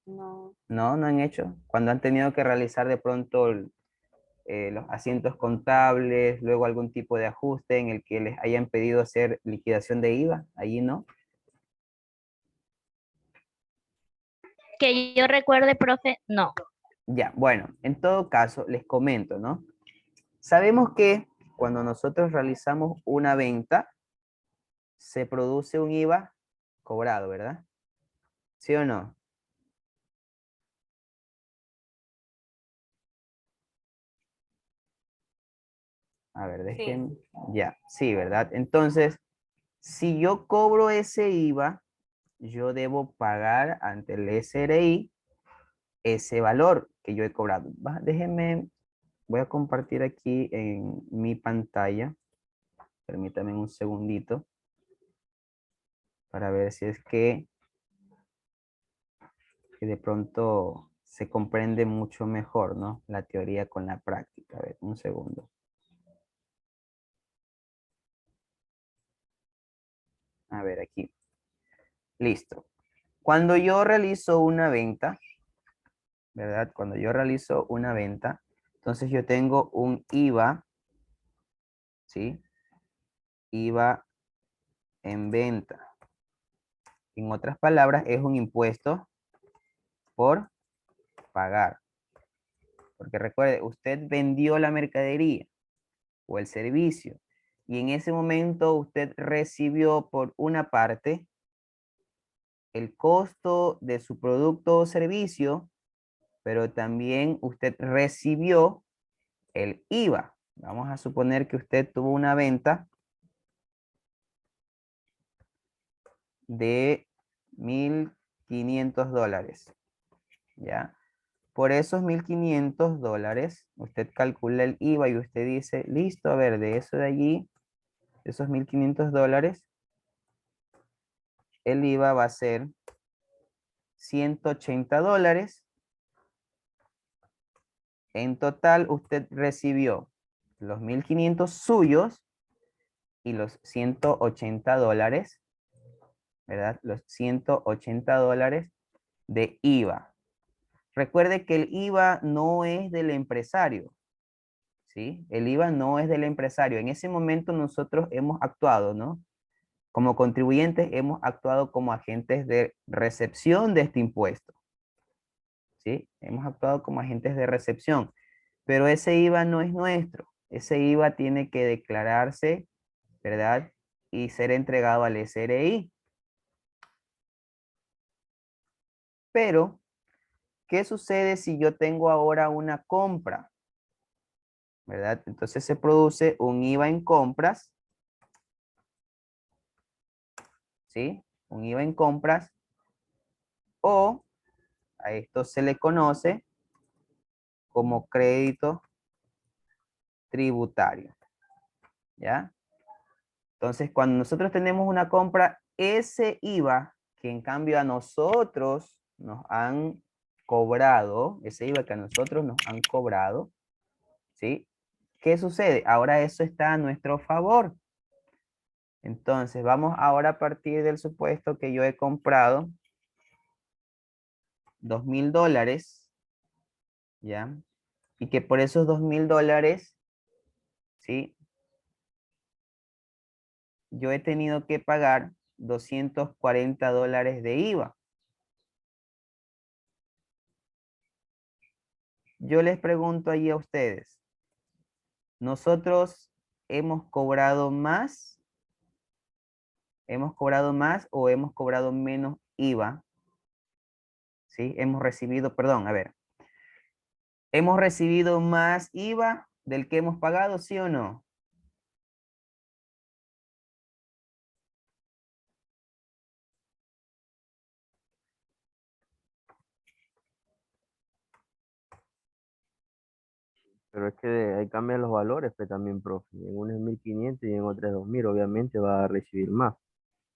No. No, no han hecho. Cuando han tenido que realizar de pronto los asientos contables, luego algún tipo de ajuste en el que les hayan pedido hacer liquidación de IVA, allí no. Que yo recuerde, profe, no. Ya, bueno, en todo caso, les comento, ¿no? Sabemos que cuando nosotros realizamos una venta, se produce un IVA cobrado, ¿verdad? ¿Sí o no? A ver, dejen. Ya, sí, ¿verdad? Entonces, si yo cobro ese IVA, yo debo pagar ante el SRI ese valor que yo he cobrado. Déjenme, voy a compartir aquí en mi pantalla. Permítanme un segundito para ver si es que de pronto se comprende mucho mejor, ¿no? La teoría con la práctica. A ver, un segundo. A ver, aquí. Listo. Cuando yo realizo una venta, ¿verdad? Cuando yo realizo una venta, entonces yo tengo un IVA, ¿sí? IVA en venta. En otras palabras, es un impuesto por pagar. Porque recuerde, usted vendió la mercadería o el servicio y en ese momento usted recibió por una parte el costo de su producto o servicio, pero también usted recibió el IVA. Vamos a suponer que usted tuvo una venta de $1,500, ¿ya? Por esos $1,500, usted calcula el IVA y usted dice, listo, a ver, de eso de allí, de esos $1,500, el IVA va a ser $180. En total, usted recibió los 1,500 suyos y los $180, ¿verdad? Los $180 de IVA. Recuerde que el IVA no es del empresario, ¿sí? El IVA no es del empresario. En ese momento nosotros hemos actuado, ¿no? Como contribuyentes hemos actuado como agentes de recepción de este impuesto, ¿sí? Hemos actuado como agentes de recepción, pero ese IVA no es nuestro. Ese IVA tiene que declararse, ¿verdad? Y ser entregado al SRI. Pero, ¿qué sucede si yo tengo ahora una compra? ¿Verdad? Entonces se produce un IVA en compras, ¿sí? Un IVA en compras, o a esto se le conoce como crédito tributario, ¿ya? Entonces, cuando nosotros tenemos una compra, ese IVA que en cambio a nosotros nos han cobrado, ese IVA que a nosotros nos han cobrado, ¿sí? ¿Qué sucede? Ahora eso está a nuestro favor. Entonces, vamos ahora a partir del supuesto que yo he comprado $2,000, ¿ya? Y que por esos $2,000, ¿sí? Yo he tenido que pagar $240 de IVA. Yo les pregunto ahí a ustedes, ¿nosotros hemos cobrado más? ¿Hemos cobrado más o hemos cobrado menos IVA? ¿Sí? Hemos recibido, perdón, a ver. ¿Hemos recibido más IVA del que hemos pagado, sí o no? Pero es que ahí cambian los valores, pues también, profe. En uno es 1.500 y en otro es 2.000. Obviamente va a recibir más.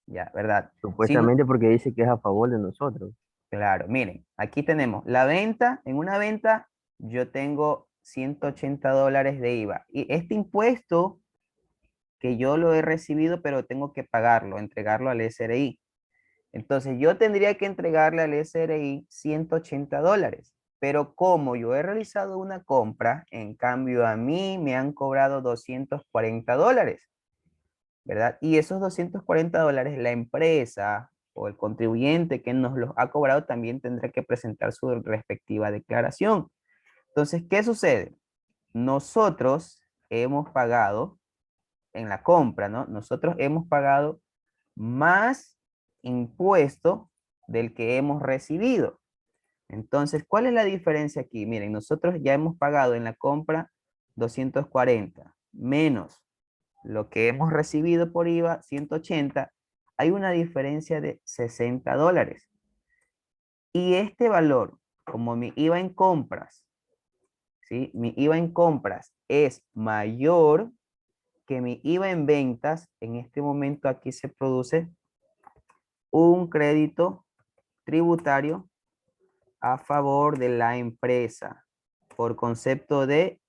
Ya, ¿verdad? Supuestamente porque dice que es a favor de nosotros. Claro, miren, aquí tenemos la venta. En una venta yo tengo $180 de IVA. Y este impuesto que yo lo he recibido, pero tengo que pagarlo, entregarlo al SRI. Entonces yo tendría que entregarle al SRI $180. Pero como yo he realizado una compra, en cambio a mí me han cobrado $240, ¿verdad? Y esos $240 la empresa o el contribuyente que nos los ha cobrado también tendrá que presentar su respectiva declaración. Entonces, ¿qué sucede? Nosotros hemos pagado en la compra, ¿no? Nosotros hemos pagado más impuesto del que hemos recibido. Entonces, ¿cuál es la diferencia aquí? Miren, nosotros ya hemos pagado en la compra 240 menos lo que hemos recibido por IVA, 180. Hay una diferencia de $60. Y este valor, como mi IVA en compras, ¿sí? Mi IVA en compras es mayor que mi IVA en ventas. En este momento aquí se produce un crédito tributario a favor de la empresa por concepto de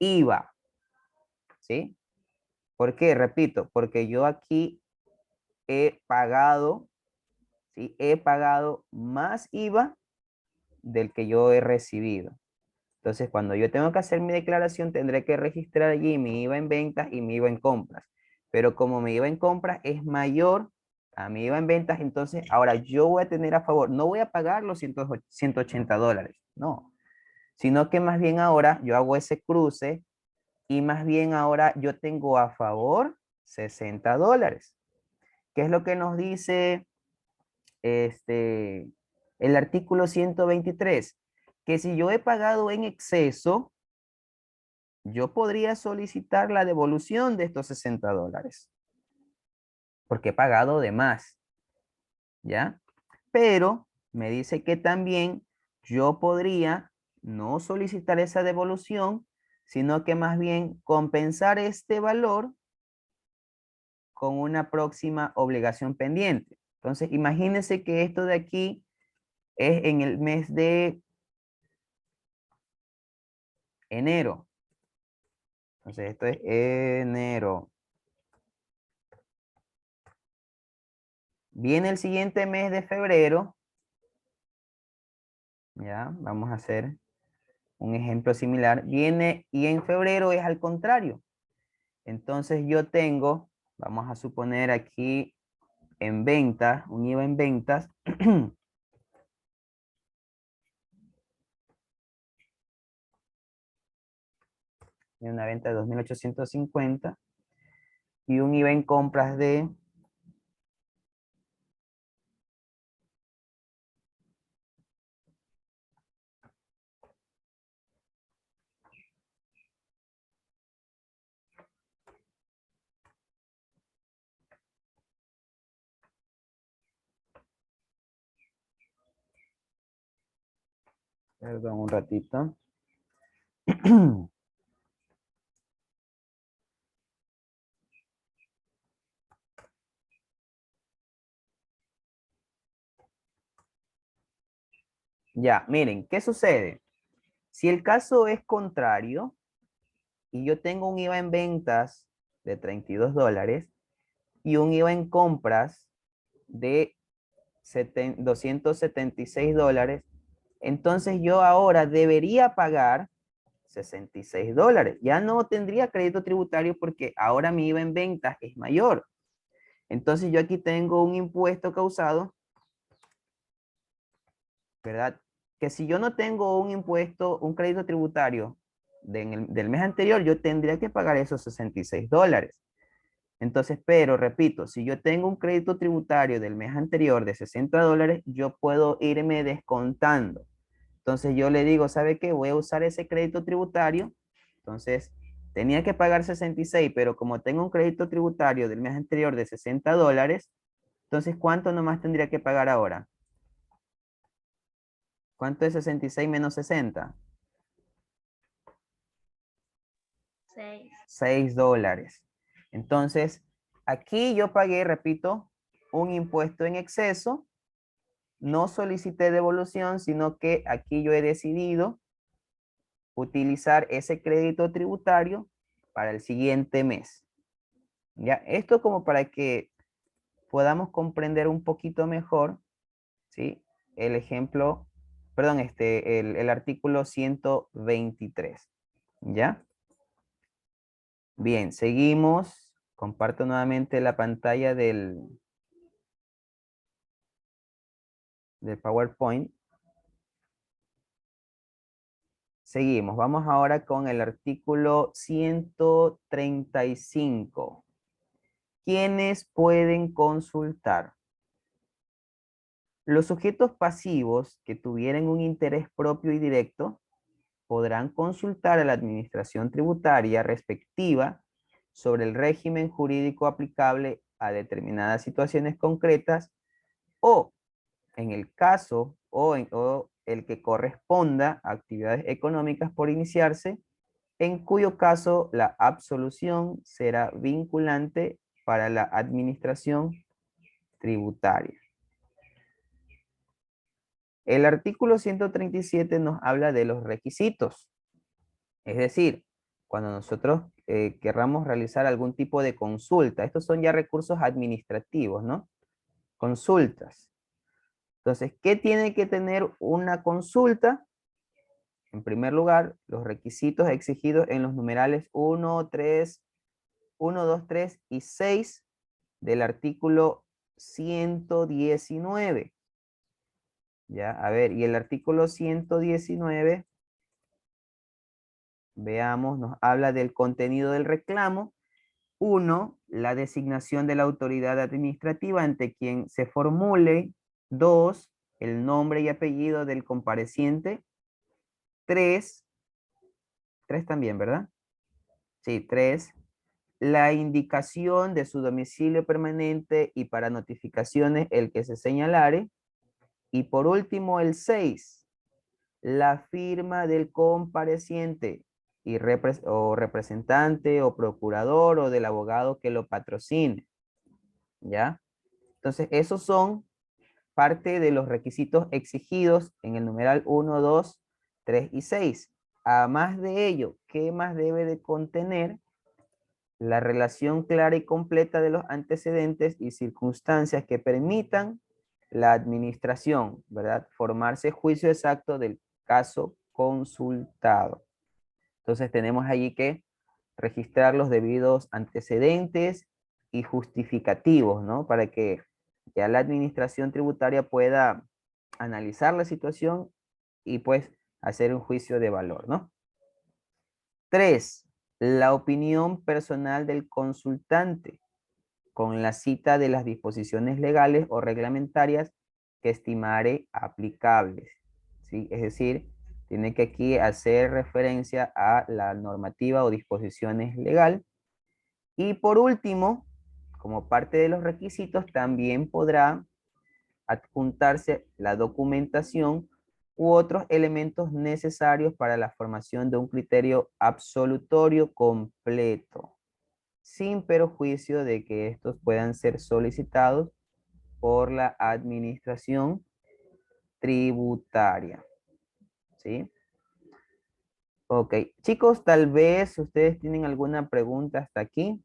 IVA, ¿sí? ¿Por qué? Repito, porque yo aquí he pagado, ¿sí? He pagado más IVA del que yo he recibido. Entonces, cuando yo tengo que hacer mi declaración, tendré que registrar allí mi IVA en ventas y mi IVA en compras. Pero como mi IVA en compras es mayor a mi IVA en ventas, entonces ahora yo voy a tener a favor, no voy a pagar los $180, no, sino que más bien ahora yo hago ese cruce y más bien ahora yo tengo a favor $60. ¿Qué es lo que nos dice el artículo 123? Que si yo he pagado en exceso, yo podría solicitar la devolución de estos $60, porque he pagado de más, ¿ya? Pero me dice que también yo podría no solicitar esa devolución, sino que más bien compensar este valor con una próxima obligación pendiente. Entonces, imagínense que esto de aquí es en el mes de enero. Entonces, esto es enero. Viene el siguiente mes de febrero. Ya, vamos a hacer un ejemplo similar. Viene y en febrero es al contrario. Entonces yo tengo, vamos a suponer aquí en ventas, un IVA en ventas. Y una venta de 2.850 y un IVA en compras de perdón un ratito. Ya, miren, ¿qué sucede? Si el caso es contrario y yo tengo un IVA en ventas de $32 y un IVA en compras de $276, entonces yo ahora debería pagar $66. Ya no tendría crédito tributario porque ahora mi IVA en ventas es mayor. Entonces yo aquí tengo un impuesto causado, ¿verdad? Que si yo no tengo un impuesto, un crédito tributario del mes anterior, yo tendría que pagar esos $66. Entonces, pero repito, si yo tengo un crédito tributario del mes anterior de $60, yo puedo irme descontando. Entonces yo le digo, ¿sabe qué? Voy a usar ese crédito tributario. Entonces, tenía que pagar 66, pero como tengo un crédito tributario del mes anterior de $60, entonces, ¿cuánto nomás tendría que pagar ahora? ¿Cuánto es 66 menos 60? 6. $6. Entonces, aquí yo pagué, repito, un impuesto en exceso. No solicité devolución, sino que aquí yo he decidido utilizar ese crédito tributario para el siguiente mes. Ya, esto como para que podamos comprender un poquito mejor, ¿sí? El ejemplo, perdón, el artículo 123, ¿ya? Bien, seguimos. Comparto nuevamente la pantalla del PowerPoint. Seguimos. Vamos ahora con el artículo 135. ¿Quiénes pueden consultar? Los sujetos pasivos que tuvieran un interés propio y directo podrán consultar a la administración tributaria respectiva sobre el régimen jurídico aplicable a determinadas situaciones concretas o en el caso o el que corresponda a actividades económicas por iniciarse, en cuyo caso la absolución será vinculante para la administración tributaria. El artículo 137 nos habla de los requisitos. Es decir, cuando nosotros querramos realizar algún tipo de consulta, estos son ya recursos administrativos, ¿no? Consultas. Entonces, ¿qué tiene que tener una consulta? En primer lugar, los requisitos exigidos en los numerales 1, 3, 1, 2, 3 y 6 del artículo 119. Ya, a ver, y el artículo 119, veamos, nos habla del contenido del reclamo. 1, la designación de la autoridad administrativa ante quien se formule. 2, el nombre y apellido del compareciente. 3 también, ¿verdad? Sí, 3, la indicación de su domicilio permanente y para notificaciones el que se señalare. Y por último, el 6, la firma del compareciente y representante o procurador o del abogado que lo patrocine. ¿Ya? Entonces, esos son parte de los requisitos exigidos en el numeral 1, 2, 3 y 6. Además de ello, ¿qué más debe de contener? La relación clara y completa de los antecedentes y circunstancias que permitan la administración, ¿verdad? Formarse juicio exacto del caso consultado. Entonces tenemos allí que registrar los debidos antecedentes y justificativos, ¿no? Para que ya la administración tributaria pueda analizar la situación y pues hacer un juicio de valor, ¿no? 3, la opinión personal del consultante con la cita de las disposiciones legales o reglamentarias que estimare aplicables, ¿sí? Es decir, tiene que aquí hacer referencia a la normativa o disposiciones legal. Y por último, como parte de los requisitos, también podrá adjuntarse la documentación u otros elementos necesarios para la formación de un criterio absolutorio completo, sin perjuicio de que estos puedan ser solicitados por la administración tributaria. ¿Sí? Ok, chicos, tal vez ustedes tienen alguna pregunta hasta aquí.